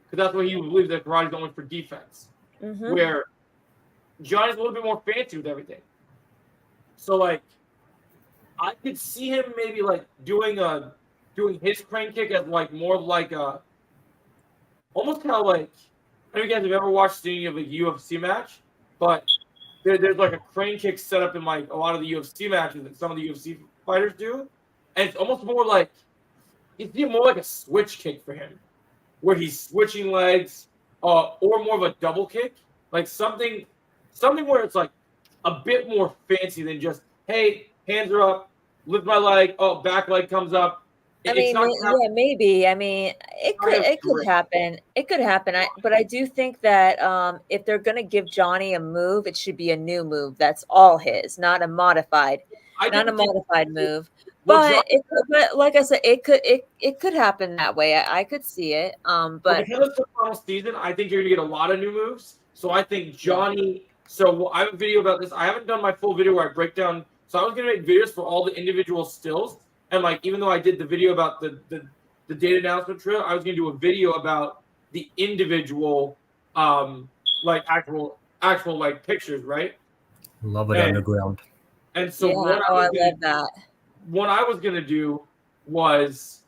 Because that's what he believes that karate is only for defense. Mm-hmm. Where Johnny's a little bit more fancy with everything. So like, I could see him maybe like doing his crane kick as like more like a, almost how like, I don't know if you guys have ever watched any of a UFC match, but there's like a crane kick set up in like a lot of the UFC matches that some of the UFC fighters do, and it's almost more like, it's more like a switch kick for him, where he's switching legs, or more of a double kick, like something where it's like a bit more fancy than just, hey, hands are up, lift my leg, oh, back leg comes up. I mean, yeah, maybe. I mean, it could happen. It could happen. But I do think that if they're gonna give Johnny a move, it should be a new move that's all his, not a modified move. Well, But like I said, it could happen that way. I could see it. But because it's the final season, I think you're gonna get a lot of new moves. So I think Johnny. So I have a video about this. I haven't done my full video where I break down. So I was gonna make videos for all the individual stills. And like, even though I did the video about the date announcement trailer, I was gonna do a video about the individual, like actual like pictures, right? Love it underground. And so I love that. What I was gonna do was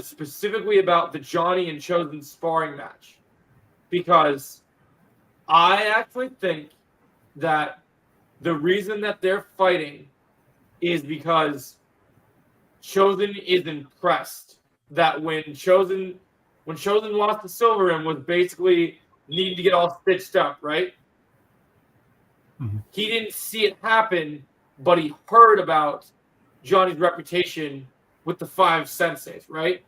specifically about the Johnny and Chosen sparring match, because I actually think that the reason that they're fighting is because Chosen is impressed that when Chosen lost to Silver and was basically needing to get all stitched up, right? Mm-hmm. He didn't see it happen, but he heard about Johnny's reputation with the 5 senseis, right?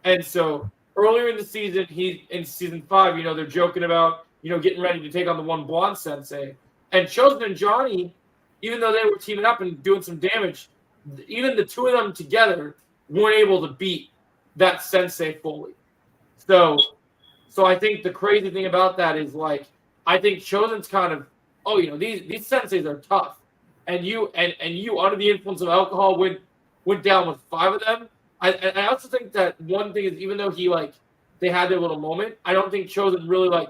And so earlier in the season, in season 5, they're joking about, getting ready to take on the one blonde sensei. And Chosen and Johnny, even though they were teaming up and doing some damage, even the two of them together weren't able to beat that sensei fully. So I think the crazy thing about that is, like, I think Chosen's kind of, these senseis are tough, and you under the influence of alcohol went down with 5 of them. I also think that one thing is, even though they had their little moment, I don't think Chosen really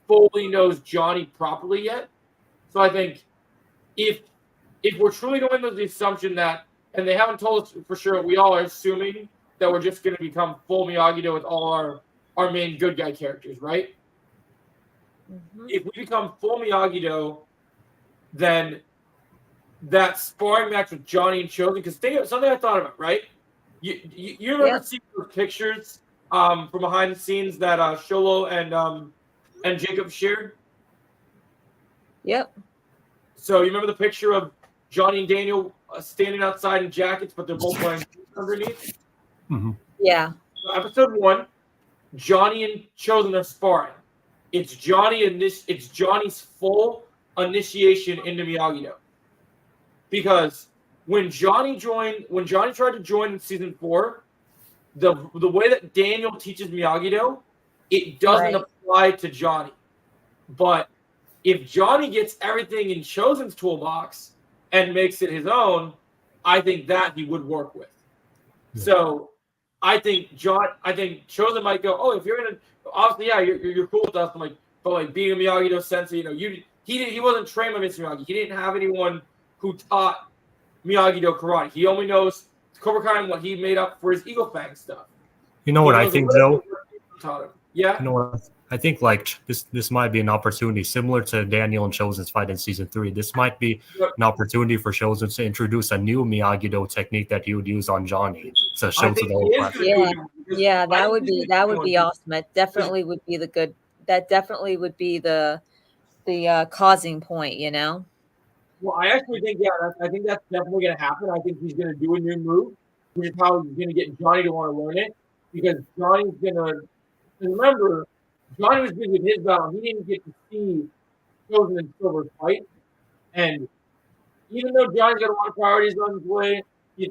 fully knows Johnny properly yet. So I think if we're truly going with the assumption that, and they haven't told us for sure, we all are assuming that we're just going to become full Miyagi-Do with all our main good guy characters, right? Mhm. if we become full Miyagi-Do, then that sparring match with Johnny and Chosen, because something I thought about, right? You remember seeing those pictures from behind the scenes that Sholo and Jacob shared? Yep. So you remember the picture of Johnny and Daniel standing outside in jackets, but they're both wearing boots underneath? Yeah. So episode 1, Johnny and Chosen are sparring. It's Johnny's full initiation into Miyagi-Do. Because when Johnny tried to join in season 4, the way that Daniel teaches Miyagi-Do, it doesn't apply to Johnny. But if Johnny gets everything in Chosen's toolbox and makes it his own, I think that he would work with. Yeah. So I think Chosen might go, oh, if you're gonna, obviously, yeah, you're cool with us, but like being a Miyagi-Do sensei, he wasn't trained by Mr. Miyagi. He didn't have anyone who taught Miyagi-Do karate. He only knows Cobra Kai and what he made up for his Eagle Fang stuff. You know what I think, Joe? Taught him. Yeah. You know what? I think like this might be an opportunity similar to Daniel and Chosen's fight in season 3. This might be an opportunity for Chosen to introduce a new Miyagi-Do technique that he would use on Johnny to show to the whole class. Yeah, that would be awesome. That definitely would be the causing point, you know. Well, I actually think I think that's definitely going to happen. I think he's going to do a new move, which is how he's going to get Johnny to want to learn it, because Johnny's going to remember. Johnny was busy with his battle. He didn't get to see Chosen and Silver fight. And even though Johnny's got a lot of priorities on his way, he's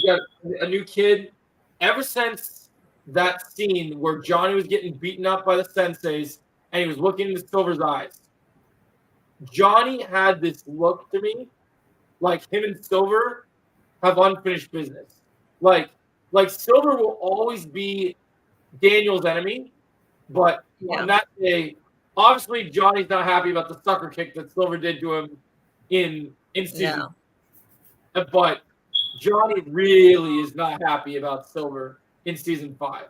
got a new kid. Ever since that scene where Johnny was getting beaten up by the senseis and he was looking into Silver's eyes, Johnny had this look to me like him and Silver have unfinished business. Like Silver will always be Daniel's enemy. But on that day, obviously Johnny's not happy about the sucker kick that Silver did to him in season. But Johnny really is not happy about Silver in season 5.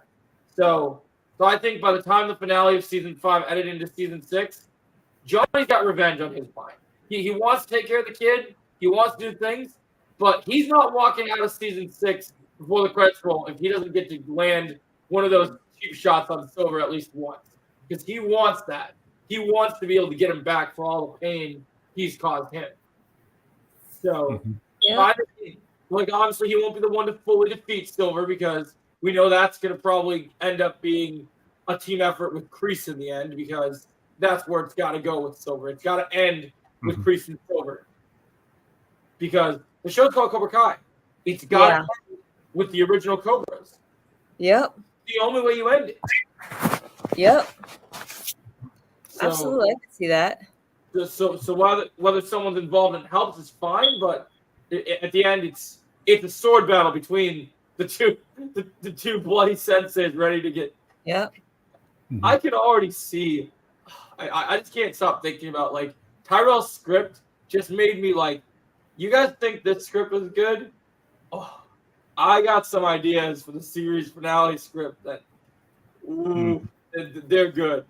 So I think by the time the finale of season 5 edited into season 6, Johnny's got revenge on his mind. He wants to take care of the kid. He wants to do things, but he's not walking out of season 6 before the credits roll if he doesn't get to land one of those cheap shots on Silver at least once, because he wants that. He wants to be able to get him back for all the pain he's caused him. So, I think, obviously he won't be the one to fully defeat Silver, because we know that's going to probably end up being a team effort with Kreese in the end, because that's where it's got to go with Silver. It's got to end with Kreese and Silver, because the show's called Cobra Kai. It's got to end with the original Cobras. Yep. The only way you end it. Yep. So, absolutely, I can see that. So whether someone's involved and helps is fine, but at the end, it's a sword battle between the two bloody senseis ready to get. Yep. I can already see. I just can't stop thinking about, like, Tyrell's script just made me like, you guys think this script was good? Oh, I got some ideas for the series finale script that, they're good.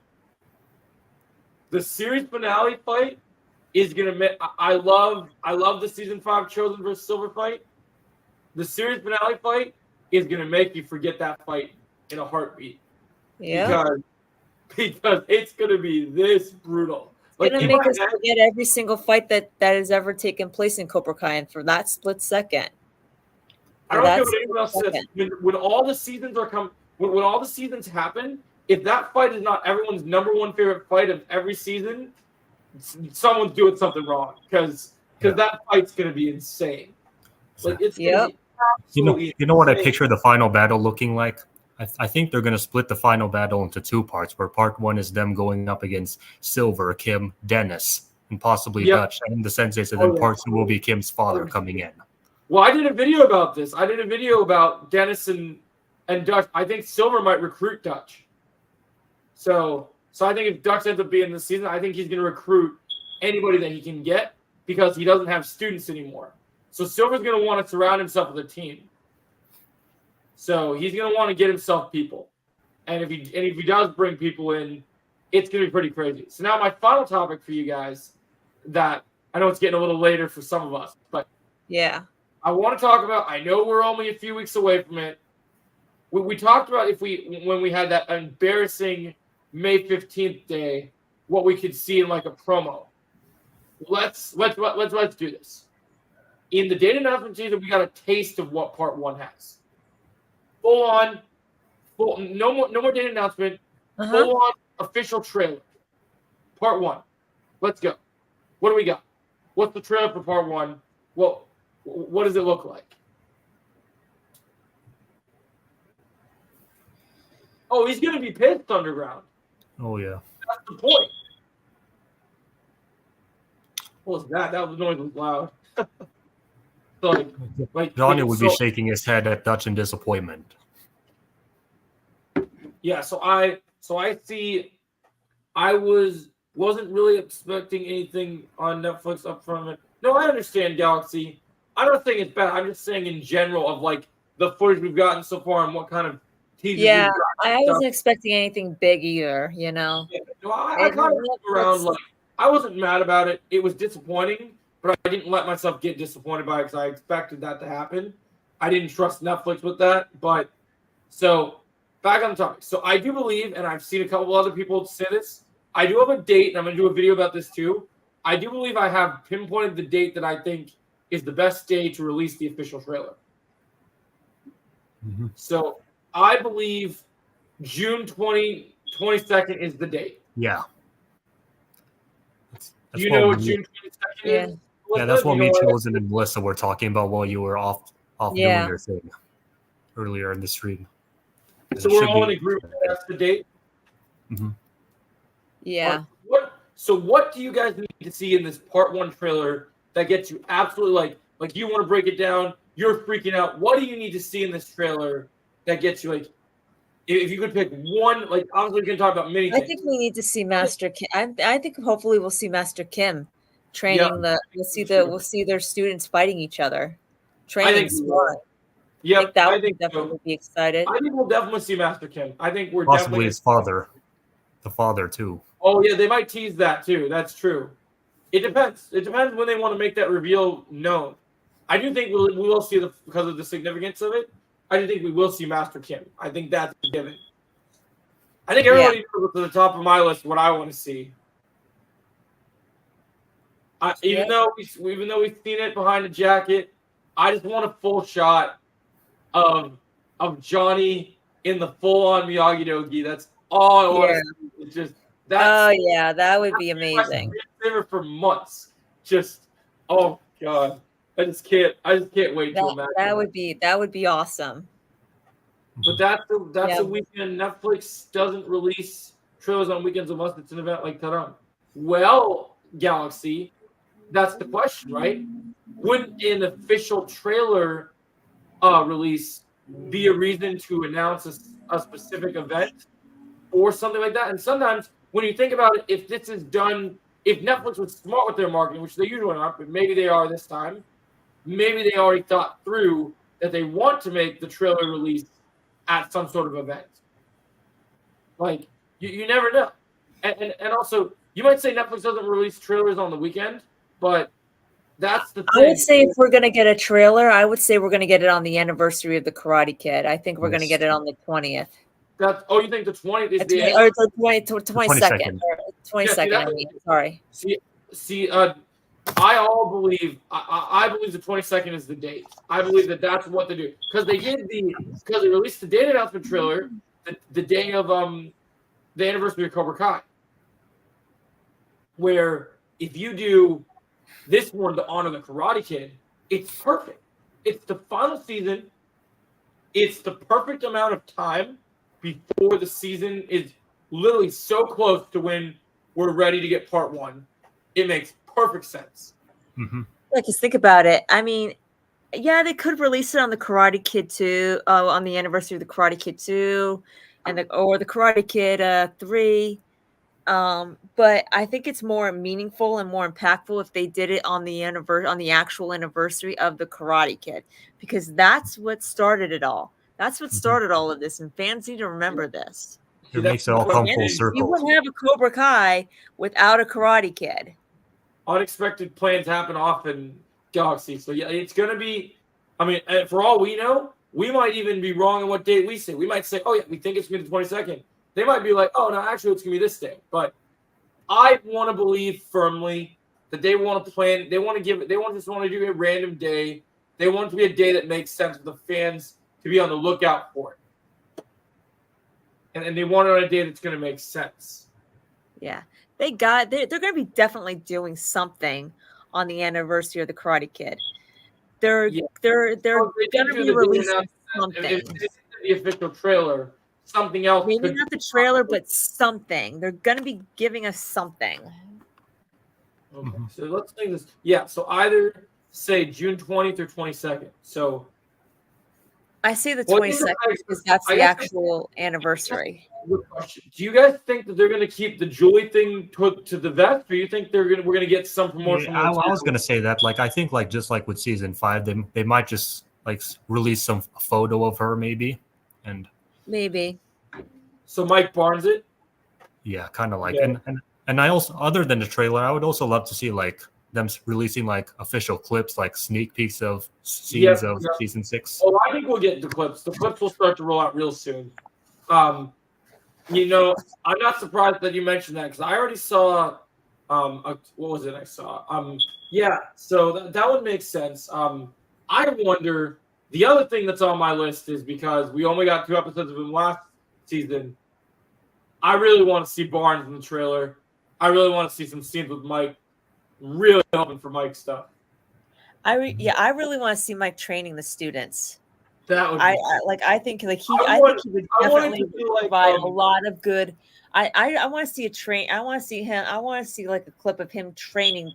The series finale fight is gonna make. I love the season 5 Chosen versus Silver fight. The series finale fight is gonna make you forget that fight in a heartbeat. Yeah. Because it's gonna be this brutal. It's gonna make us forget every single fight that has ever taken place in Cobra Kai, and for that split second. I don't care what anyone else says. When all the seasons when all the seasons happen, if that fight is not everyone's number one favorite fight of every season, someone's doing something wrong, because that fight's gonna be insane. Like, it's gonna be absolutely you know what I picture the final battle looking like? I think they're going to split the final battle into 2 parts, where part 1 is them going up against Silver, Kim, Dennis, and possibly Dutch and the senseis, and then part 2 will be Kim's father coming in. Well, I did a video about this. I did a video about Dennis and Dutch. I think Silver might recruit Dutch. So I think if Dutch ends up being in the season, I think he's going to recruit anybody that he can get, because he doesn't have students anymore. So Silver's going to want to surround himself with a team. So he's going to want to get himself people. And if he does bring people in, it's going to be pretty crazy. So now my final topic for you guys that I know it's getting a little later for some of us, but Yeah. I want to talk about, I know we're only a few weeks away from it. We talked about when we had that embarrassing May 15th day, what we could see in like a promo. Let's do this. In the date announcement season, we got a taste of what part 1 has. No more date announcement. Full on official trailer. Part 1. Let's go. What do we got? What's the trailer for part 1? Well, what does it look like? Oh, he's gonna be pissed underground. Oh yeah. That's the point. What was that? That noise was loud. So, like Johnny would be shaking his head at Dutch in disappointment. Yeah, so I see. I wasn't really expecting anything on Netflix up front of it. No, I understand Galaxy. I don't think it's bad. I'm just saying in general of like the footage we've gotten so far and what kind of teasers. Yeah, we've I wasn't expecting anything big either. You know. Yeah, no, I kind of looked around like I wasn't mad about it. It was disappointing, but I didn't let myself get disappointed by it because I expected that to happen. I didn't trust Netflix with that, but so. Back on the topic. So I do believe, and I've seen a couple other people say this, I do have a date, and I'm going to do a video about this too. I do believe I have pinpointed the date that I think is the best day to release the official trailer. Mm-hmm. So I believe June 22nd is the date. Yeah. Do you know what June 22nd is? Yeah, that's what me, Chosen, and Melissa were talking about while you were off doing your thing earlier in the stream. So we're all in agreement that's the date? Mm-hmm. Yeah. So what do you guys need to see in this part 1 trailer that gets you absolutely like you want to break it down, you're freaking out. What do you need to see in this trailer that gets you like, if you could pick one, like obviously we can talk about many things. I think we need to see Master Kim. I think hopefully we'll see Master Kim training we'll see their students fighting each other. Training squad. Yeah, I think definitely would be excited. I think we'll definitely see Master Kim. I think we're possibly definitely his father, the father too. Oh yeah, they might tease that too. That's true. It depends. It depends when they want to make that reveal known. I do think we will see because of the significance of it. I do think we will see Master Kim. I think that's a given. I think everybody knows to the top of my list what I want to see. Even though we've seen it behind the jacket, I just want a full shot of Johnny in the full-on Miyagi Dogi. That's all I want to see. It's just that would be amazing. For months. Just oh god. I just can't wait to imagine. That would be awesome. But that's a weekend. Netflix doesn't release trailers on weekends unless it's an event like Taram. Well, Galaxy, that's the question, right? Wouldn't an official trailer release be a reason to announce a specific event or something like that? And sometimes when you think about it, if this is done, if Netflix was smart with their marketing, which they usually aren't, but maybe they are this time, maybe they already thought through that they want to make the trailer release at some sort of event. Like, you never know. And also, you might say Netflix doesn't release trailers on the weekend, but that's the thing. I would say if we're going to get a trailer, I would say we're going to get it on the anniversary of the Karate Kid. I think we're going to get it on the 20th. You think the 20th is the or the 22nd? 22nd, I mean. Sorry. See, I believe the 22nd is the date. I believe that's what they do because they released the date announcement trailer the day of the anniversary of Cobra Kai. Where if you do this one to honor the Karate Kid, it's perfect. It's the final season. It's the perfect amount of time before the season is literally so close to when we're ready to get part 1. It makes perfect sense. Mm-hmm. Like, just think about it. I mean, yeah, they could release it on the Karate Kid 2, on the anniversary of the Karate Kid 2, or the Karate Kid 3. But I think it's more meaningful and more impactful if they did it on the actual anniversary of the Karate Kid, because that's what started it all. That's what started all of this, and fans need to remember this. It makes it all come full You circle. wouldn't have a Cobra Kai without a Karate Kid. Unexpected plans happen often, Galaxy. So yeah, it's gonna be. I mean, for all we know, we might even be wrong on what date we say. We might say, "Oh yeah, we think it's gonna be the 22nd." They might be like, "Oh no, actually, it's gonna be this day." But I want to believe firmly that they want to plan. They want to give it. They want to do a random day. They want it to be a day that makes sense for the fans to be on the lookout for it. And they want it on a day that's going to make sense. Yeah, they're going to be definitely doing something on the anniversary of the Karate Kid. They're Yeah. going Well, to they did be do the releasing announcement. something. If it's the official trailer, something else. Maybe could not the trailer, but something. They're going to be giving us something. Okay. So let's think this. Yeah. So either say June 20th or 22nd. So I say the Well, 22nd I- because that's I the guess- actual anniversary. good question. Do you guys think that they're going to keep the Julie thing to the vest, or you think we're going to get some promotional? Yeah, I was gonna say that. Like, I think like just like with season 5, they might just like release some photo of her maybe, and Maybe. So Mike Barnes it. yeah, kind of like Yeah. and I also, other than the trailer, I would also love to see like them releasing like official clips, like sneak peeks of scenes Yeah, of yeah. season 6. Oh, I think we'll get the clips. The clips will start to roll out real soon. You know, I'm not surprised that you mentioned that because I already saw. What was it I saw? Yeah. So that would make sense. I wonder. The other thing that's on my list is because we only got 2 episodes of him last season. I really want to see Barnes in the trailer. I really want to see some scenes with Mike. Really hoping for Mike stuff. I really want to see Mike training the students. That would. I think like he I I want- think he would I want it definitely to be like, provide a lot of good. I want to see I want to see him. I want to see like a clip of him training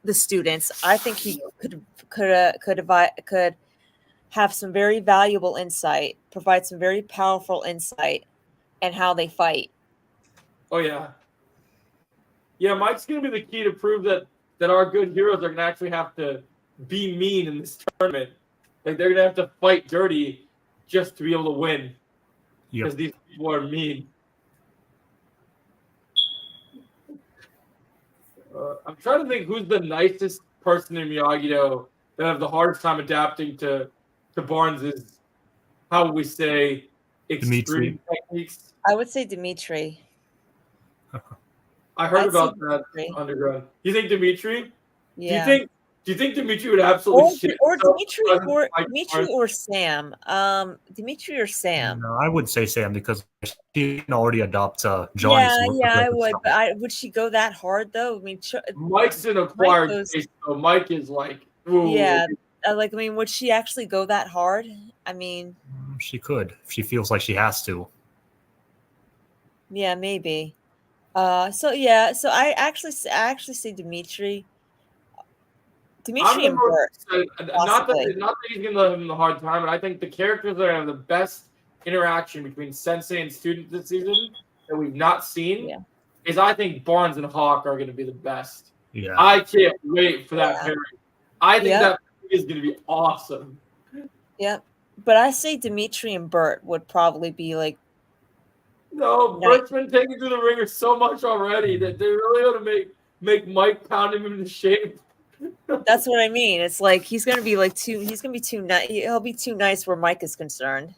the students. I think he could have some very valuable insight, provide some very powerful insight, and how they fight. Oh yeah. Yeah, Mike's gonna be the key to prove that our good heroes are gonna actually have to be mean in this tournament. Like they're gonna have to fight dirty just to be able to win. Yep. Because these people are mean. I'm trying to think who's the nicest person in Miyagi-Do that have the hardest time adapting to Barnes's, how would we say, extreme Dimitri. techniques. I would say Dimitri. I heard I'd about say that Dimitri. underground. You think Dimitri? Yeah. Do you think Dimitri would absolutely shit himself Dimitri Mike Barnes? or Sam. Dimitri or Sam. No, I would say Sam because she can already adopt Johnny's look. Yeah, I of would. stuff. But would she go that hard though? I mean, Mike's an acquired goes- taste, so Mike is like, ooh. yeah. Would she actually go that hard? I mean, She could if she feels like she has to. yeah, maybe. So I actually say Dimitri. Dimitri and Bert. Not possibly. that he's gonna have him a hard time, but I think the characters that have the best interaction between sensei and student this season that we've not seen Yeah. is I think Barnes and Hawk are gonna be the best. Yeah. I can't wait for that Yeah. pairing. I think Yeah. that is gonna be awesome. Yep. But I say Dimitri and Bert would probably be like, No, Nice. Bert's been taken to the ringer so much already that they really ought to make Mike pound him into shape. that's what I mean. It's like he's gonna be too nice. He'll be too nice where Mike is concerned.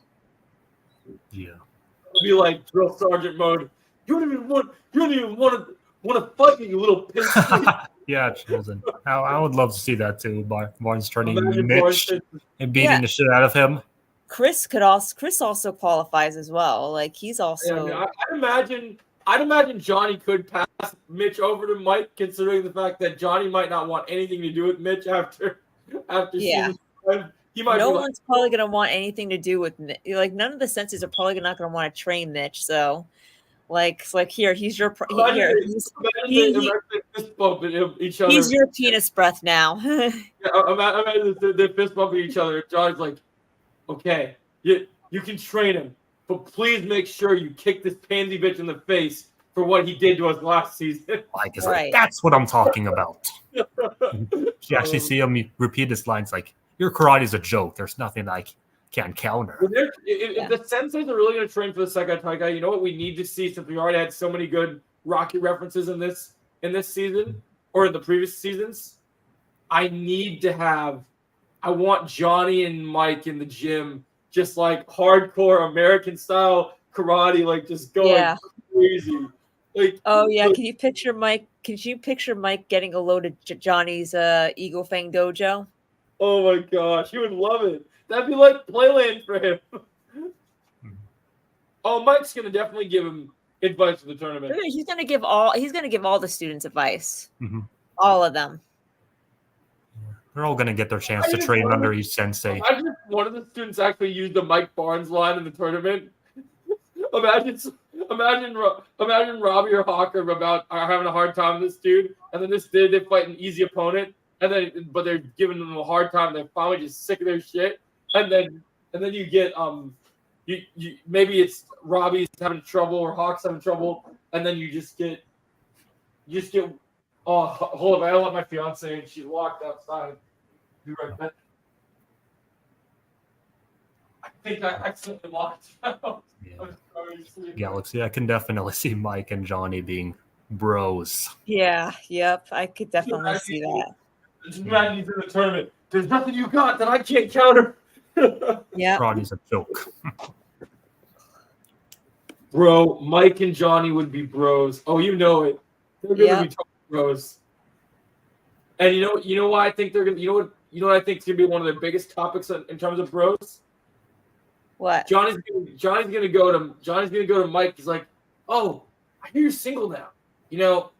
Yeah. It'll be like drill sergeant mode. You don't even want to fight me, you little pig. Yeah, Chosen. I would love to see that too. Barnes turning Imagine Mitch Barnes said- and beating Yeah. the shit out of him. Chris also qualifies as well. Like he's Yeah, also I mean, I'd imagine Johnny could pass Mitch over to Mike, considering the fact that Johnny might not want anything to do with Mitch after Yeah. season 5. He might no be like, one's probably gonna want anything to do with like none of the senses are probably not gonna want to train Mitch. So like here he's your imagine he- they fist bumping each other. he's your penis breath now. Yeah, imagine they're fist bumping each other. Johnny's like, okay, you can train him, but please make sure you kick this pansy bitch in the face for what he did to us last season. Mike is Right. like, that's what I'm talking about. You actually see him repeat his lines like, your karate is a joke. There's nothing I can't counter. If the senseis are really going to train for the Sekai Taikai, you know what we need to see, since we already had so many good Rocky references in this season or in the previous seasons? I want Johnny and Mike in the gym, just like hardcore American style karate, like just going crazy. Like, oh yeah, can you picture Mike? Can you picture Mike getting a load of Johnny's Eagle Fang Dojo? Oh my gosh, he would love it. That'd be like Playland for him. Oh, Mike's gonna definitely give him advice for the tournament. He's gonna give all the students advice. Mm-hmm. All of them. They're all gonna get their chance to train under each sensei. Imagine if one of the students actually used the Mike Barnes line in the tournament. Imagine Robbie or Hawker are having a hard time with this dude, and then they fight an easy opponent, but they're giving them a hard time. They're finally just sick of their shit, and then you get you maybe it's Robbie's having trouble or Hawk's having trouble, and then you just get oh, hold on, I let my fiance and she's locked outside. Be right back. I think I accidentally locked out. Yeah. Galaxy, I can definitely see Mike and Johnny being bros. Yeah, yep, I could definitely see that. Just imagine he's in the tournament. There's nothing you got that I can't counter. Yeah, Ronnie's a joke. Bro, Mike and Johnny would be bros. Oh, you know it. They're gonna be total bros. And you know why I think they're gonna. You know what I think is gonna be one of their biggest topics in terms of bros. what? Johnny's gonna go to Mike. He's like, "Oh, I hear you're single now. You know,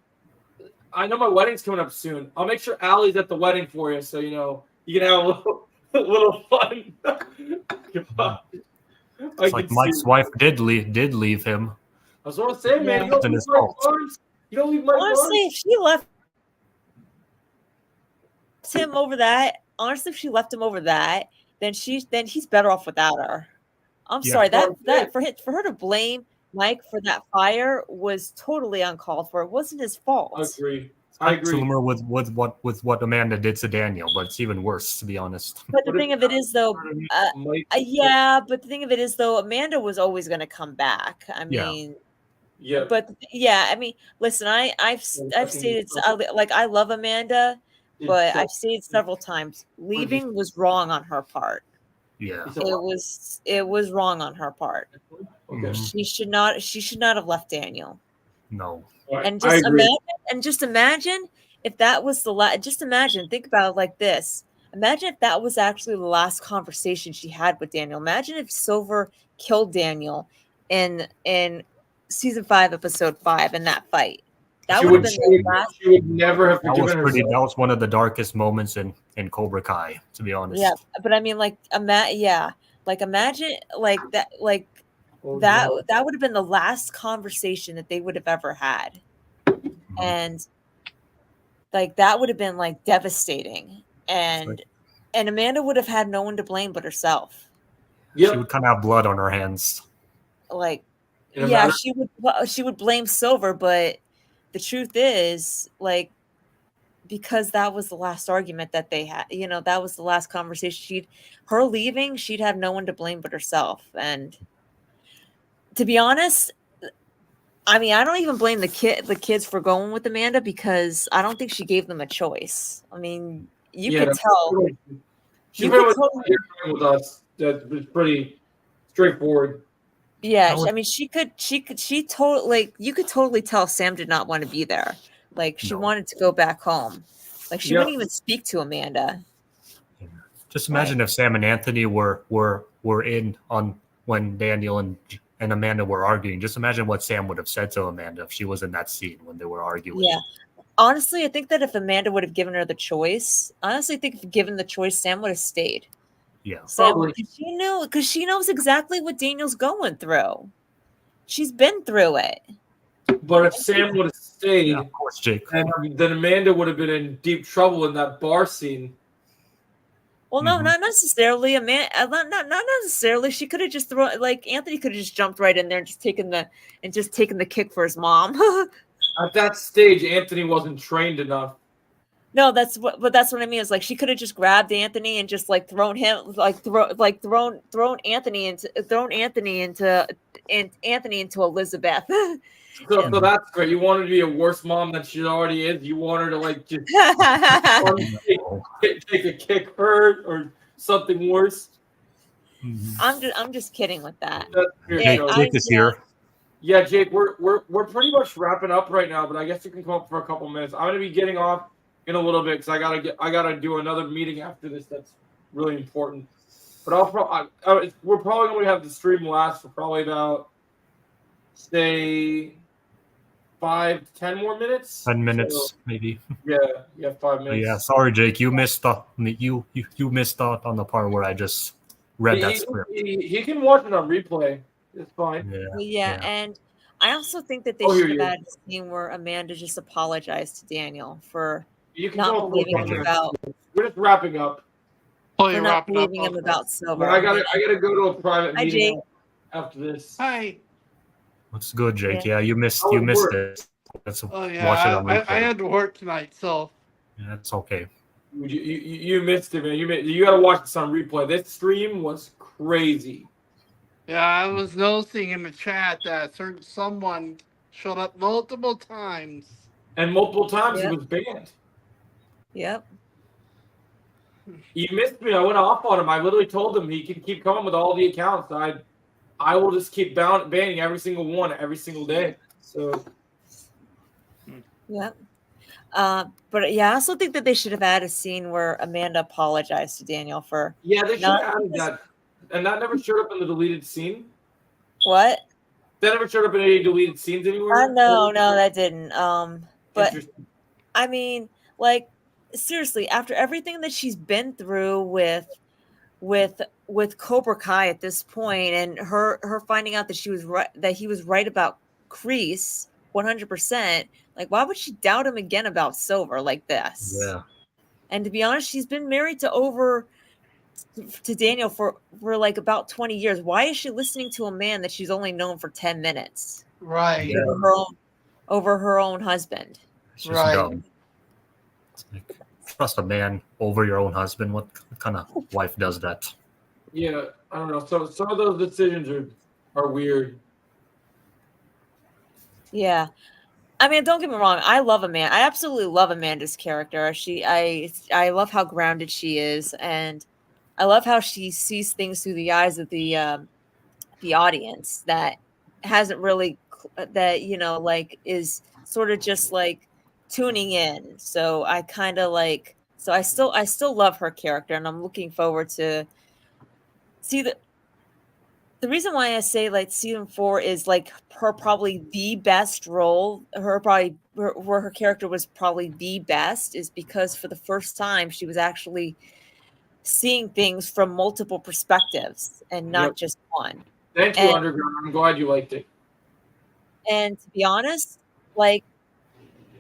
I know my wedding's coming up soon. I'll make sure Allie's at the wedding for you, so you can have a little fun." It's like Mike's wife did leave him. I was going to say, man, you don't leave Mike Honestly, Barnes. if she left him over that, then he's better off without her. I'm sorry, that for her to blame Mike for that fire was totally uncalled for. It wasn't his fault. I agree. Similar with what Amanda did to Daniel, but it's even worse, to be honest. But the thing of it is, though, Amanda was always going to come back. I mean, yeah. But I mean, listen, I've stated I love Amanda, but I've stated several times leaving was wrong on her part. Yeah, it was wrong on her part. Okay. She should not have left Daniel. No. And just imagine if that was the last. Just imagine, think about it like this. Imagine if that was actually the last conversation she had with Daniel. Imagine if Silver killed Daniel in season 5, episode 5, in that fight. That would have been the last. She would never have forgiven herself. That was one of the darkest moments in Cobra Kai, to be honest. Yeah, but I mean, imagine that would have been the last conversation that they would have ever had. And that would have been devastating. And Amanda would have had no one to blame but herself. Yep. She would kind of have blood on her hands. She would blame Silver, but the truth is, because that was the last argument that they had, that was the last conversation. Her leaving, she'd have no one to blame but herself. And to be honest, I mean, I don't even blame the kids for going with Amanda, because I don't think she gave them a choice. I mean, you could tell. She went with us. That was pretty straightforward. Yeah, I mean, she totally, you could totally tell Sam did not want to be there. She wanted to go back home. She wouldn't even speak to Amanda. Just imagine if Sam and Anthony were in on when Daniel and Amanda were arguing. Just imagine what Sam would have said to Amanda if she was in that scene when they were arguing. Yeah. Honestly, I think that if Amanda would have given her the choice, if given the choice, Sam would have stayed. Yeah. Because she knows exactly what Daniel's going through. She's been through it. But if Sam would have stayed, of course, Jake, then Amanda would have been in deep trouble in that bar scene. Well, no, not necessarily. Not necessarily. She could have just thrown, Anthony could have just jumped right in there and just taken the kick for his mom. At that stage, Anthony wasn't trained enough. No, but that's what I mean. Is like she could have just grabbed Anthony and just like thrown Anthony into Elizabeth. So that's great. You want her to be a worse mom than she already is. You want her to like just take a kick her or something worse. I'm just kidding with that. Jake is here. Yeah, Jake, we're pretty much wrapping up right now, but I guess you can come up for a couple minutes. I'm gonna be getting off in a little bit because I gotta do another meeting after this. That's really important. But we're probably gonna have the stream last for probably about say 5 to 10 more minutes. 10 minutes, maybe. Yeah, 5 minutes. Yeah, sorry, Jake. You missed you missed out on the part where I just read that script. He can watch it on replay. It's fine. Yeah, and I also think that they should have had a scene where Amanda just apologized to Daniel for not believing him about. We're just wrapping up. For not believing him about Silver. I gotta go to a private meeting after this. Hi. What's good, Jake? Yeah, you missed it. Let's watch it on replay. I had to work tonight, so. Yeah, that's okay. You missed it, man. You gotta watch this on replay. This stream was crazy. Yeah, I was noticing in the chat that someone showed up multiple times. And multiple times he was banned. Yep. He missed me. I went off on him. I literally told him he can keep coming with all the accounts. I will just keep banning every single one every single day. So. Yep. But yeah, I also think that they should have had a scene where Amanda apologized to Daniel for. Yeah, they should have added that. And that never showed up in the deleted scene. What? That never showed up in any deleted scenes anywhere. No, that didn't. But I mean, like, seriously, after everything that she's been through with Cobra Kai at this point, and her finding out that he was right about Kreese 100%. Like, why would she doubt him again about Silver like this? Yeah. And to be honest, she's been married to Daniel for like about 20 years. Why is she listening to a man that she's only known for 10 minutes? Right. Over her own husband. It's just dumb. It's like, trust a man over your own husband. What kind of wife does that? Yeah, I don't know. So some of those decisions are weird. Yeah. I mean, don't get me wrong. I love Amanda. I absolutely love Amanda's character. I love how grounded she is, and I love how she sees things through the eyes of the audience that hasn't really is sort of just like tuning in. So I kind of like. So I still love her character, and I'm looking forward to see the reason why I say like season 4 is like her probably the best role, where her character was probably the best, is because for the first time she was actually seeing things from multiple perspectives and not just one. Thank you, Underground. I'm glad you liked it. And to be honest, like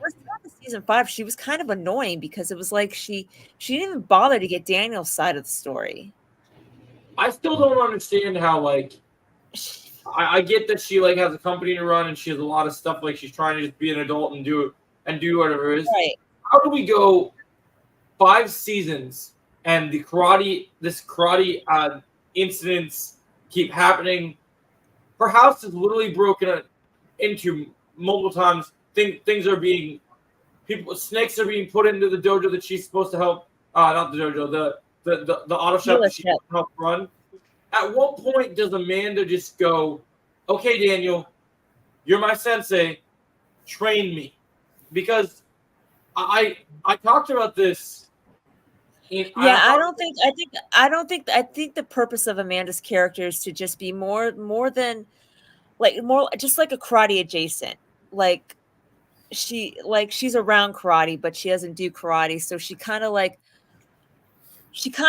first half of season 5, she was kind of annoying because it was like she didn't even bother to get Daniel's side of the story. I still don't understand how, like, I get that she like has a company to run and she has a lot of stuff, like she's trying to just be an adult and do whatever it is. Right. How do we go 5 seasons and this karate incidents keep happening? Her house is literally broken into multiple times. Things are being snakes are being put into the dojo that she's supposed to help. Not the dojo. The auto shop that she can help run. At what point does Amanda just go, okay, Daniel, you're my sensei, train me? Because I talked about this. I think the purpose of Amanda's character is to just be more just like a karate adjacent. Like she's around karate, but she doesn't do karate, so she kind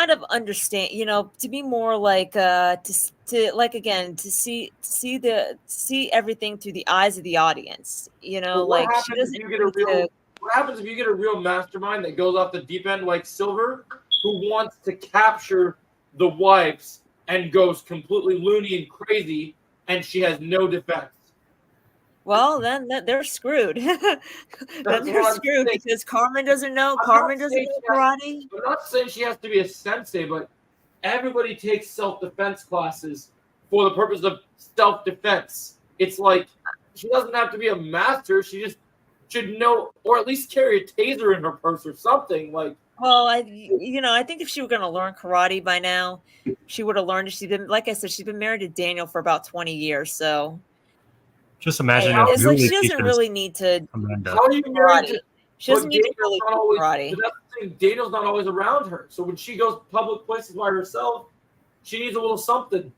of understand, to be more like to see everything through the eyes of the audience. What happens if you get a real mastermind that goes off the deep end like Silver, who wants to capture the wives and goes completely loony and crazy, and she has no defense? Well, then they're screwed. Then That's they're what I'm screwed saying. because Carmen doesn't know. I'm Carmen not doesn't saying know karate. I'm not saying she has to be a sensei, but everybody takes self-defense classes for the purpose of self-defense. It's like she doesn't have to be a master. She just should know, or at least carry a taser in her purse or something. Like, Well, I think if she were going to learn karate by now, she would have learned. She's been, like I said, she's been married to Daniel for about 20 years. So Just imagine if it's like Julie she doesn't teaches really need to Amanda. how do you marry? karate. She doesn't need to really not do always. karate. But that's the thing. Daniel's not always around her. So when she goes public places by herself, she needs a little something.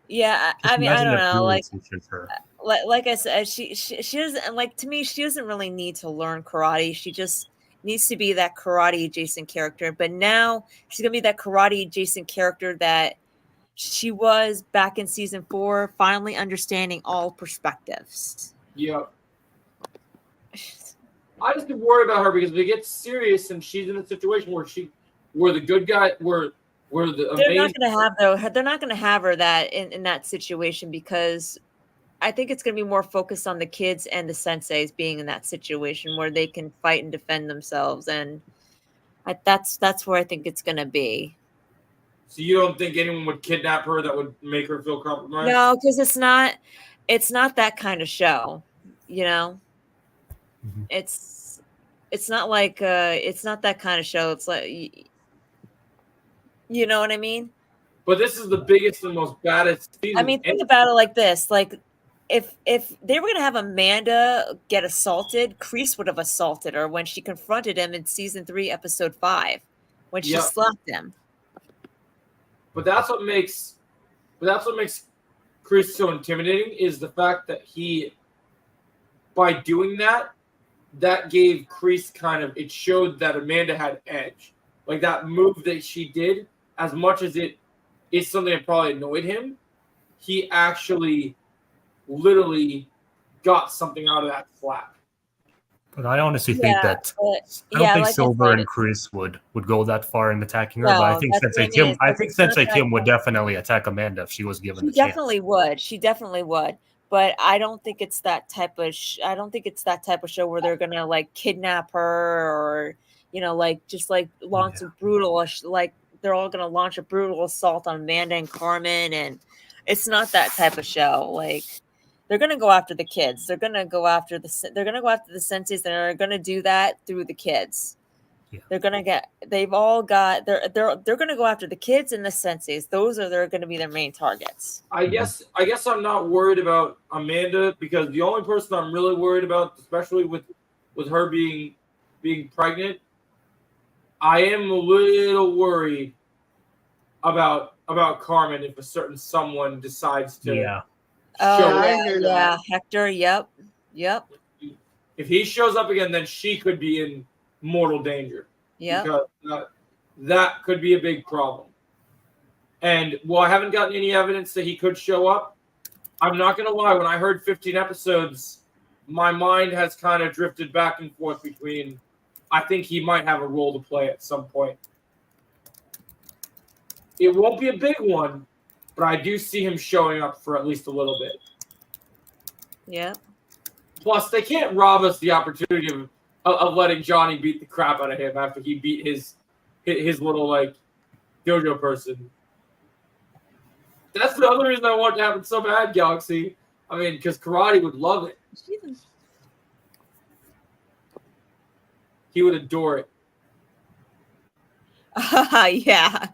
Yeah, Just I mean, I imagine don't if know. Julie Like teaches her. I said, she doesn't, like, to me, she doesn't really need to learn karate. She just needs to be that karate adjacent character. But now she's gonna be that karate adjacent character that she was back in season 4, finally understanding all perspectives. Yeah. I just get worried about her because if it gets serious and she's in a situation where the good guy, where the They're amazing. not gonna have though. They're not gonna have her that in that situation because I think it's gonna be more focused on the kids and the senseis being in that situation where they can fight and defend themselves, and that's where I think it's gonna be. So you don't think anyone would kidnap her that would make her feel compromised? No, because it's not that kind of show, you know. Mhm. It's not like it's not that kind of show. It's like you know what I mean. But this is the biggest and most baddest season. I mean, think about it like this: like, if they were gonna have Amanda get assaulted, Kreese would have assaulted her when she confronted him in season 3, episode 5, when she Yep. slapped him. But that's what makes Chris so intimidating is the fact that by doing that gave Kreese it showed that Amanda had edge. Like that move that she did, as much as it is something that probably annoyed him, he actually literally got something out of that slap. But I honestly think that I don't think like Silver I said, and Chris would go that far in attacking her. No, But I think that's the Sensei thing Kim, is, I like, think it's not Sensei that- Kim would definitely attack Amanda if she was given She the chance. definitely would. She definitely would. But I don't think it's that type of. I don't think it's that type of show where they're gonna like kidnap her or like just like launch a brutal like they're all gonna launch a brutal assault on Amanda and Carmen, and it's not that type of show. Like they're gonna go after the kids. They're gonna go after the senseis. They're gonna do that through the kids. Yeah. They're gonna get. They've all got. They're gonna go after the kids and the senseis. They're gonna be their main targets. I guess I'm not worried about Amanda because the only person I'm really worried about, especially with her being pregnant, I am a little worried about Carmen if a certain someone decides to Yeah. Oh I yeah, hear yeah, that. Hector. Yep. If he shows up again, then she could be in mortal danger. Yep. Because that could be a big problem. And while I haven't gotten any evidence that he could show up, I'm not going to lie. When I heard 15 episodes, my mind has kind of drifted back and forth between I think he might have a role to play at some point. It won't be a big one, but I do see him showing up for at least a little bit. Yep. Plus, they can't rob us the opportunity of letting Johnny beat the crap out of him after he beat his little like dojo person. That's the other reason I want it to happen so bad, Galaxy. I mean, because karate would love it. He would adore it. Yeah.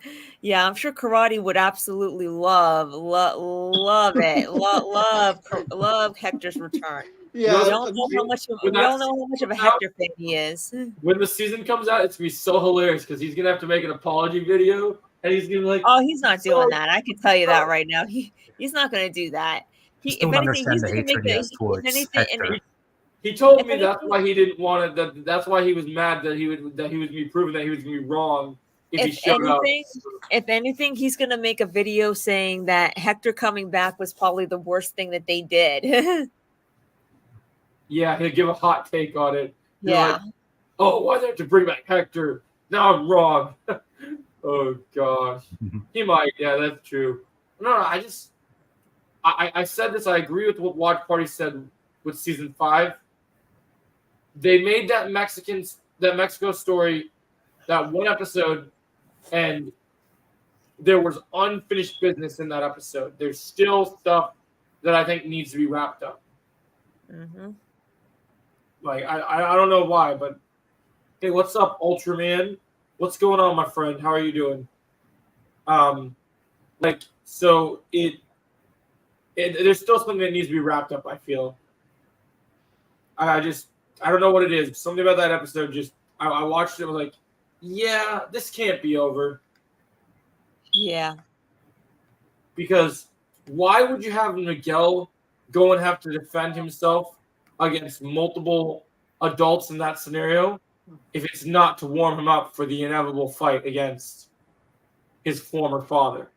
Yeah, I'm sure karate would absolutely love it. Love Hector's return. Yeah, We all know how much of a Hector fan he is. When the season comes out, it's gonna be so hilarious because he's gonna have to make an apology video, and he's gonna be like, Oh, he's not doing that. I can tell you that right now. He's not going to do that. Just don't understand the gonna hatred he has towards Hector. He told If me that's anything- why he didn't want it. That's why he was mad that he was be proven that he was gonna be wrong if he showed up. If anything, he's going to make a video saying that Hector coming back was probably the worst thing that they did. Yeah, he'll give a hot take on it. Be Yeah. like, oh, why they have to bring back Hector? Now I'm wrong. Oh gosh, he might. Yeah, that's true. No, I said this. I agree with what Watch Party said with season 5. They made that Mexico story, that one episode, and there was unfinished business in that episode. There's still stuff that I think needs to be wrapped up. Mm-hmm. Like I don't know why, but hey, what's up, Ultraman? What's going on, my friend? How are you doing? So there's still something that needs to be wrapped up. I feel. I don't know what it is. Something about that episode just I watched it. I was like, yeah, this can't be over. Yeah. Because why would you have Miguel go and have to defend himself against multiple adults in that scenario if it's not to warm him up for the inevitable fight against his former father?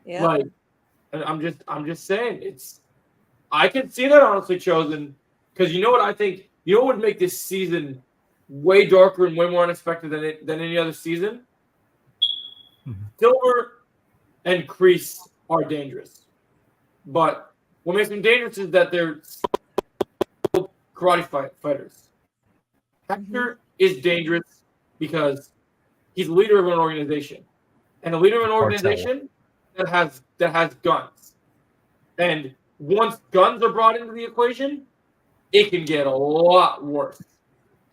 Yeah. Like, and I'm just saying, I can see that honestly chosen, because you know what I think, you know what would make this season way darker and way more unexpected than any other season? Mhm. Silver and Kreese are dangerous, but what makes them dangerous is that they're still karate fighters. Hector is dangerous because he's the leader of an organization, and the leader of an organization that has guns. And once guns are brought into the equation, it can get a lot worse.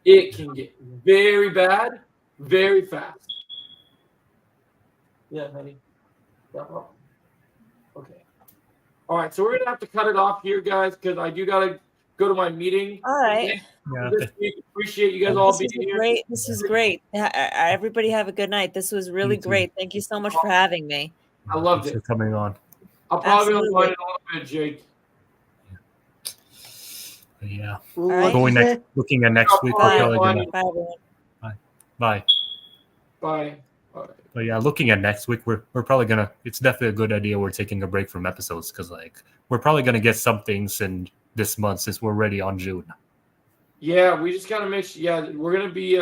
It can get very bad, very fast. Yeah, honey. Okay. All right, so we're gonna have to cut it off here, guys, because I do gotta go to my meeting. All right. Yeah. This week. Appreciate you guys all This being was here. great. This was great. Everybody have a good night. This was really You too. great. Thank you so much for having me. I loved Thanks it. for coming on. I'll probably be Absolutely. online in a little bit, Jake. But yeah. All right. Looking at next week, we're Bye. probably gonna Bye, everyone. bye. Bye. Bye. But yeah, looking at next week, we're probably gonna. It's definitely a good idea. We're taking a break from episodes because we're probably gonna get some things in this month since we're already on June. Yeah, we just gotta make sure. Yeah, we're gonna be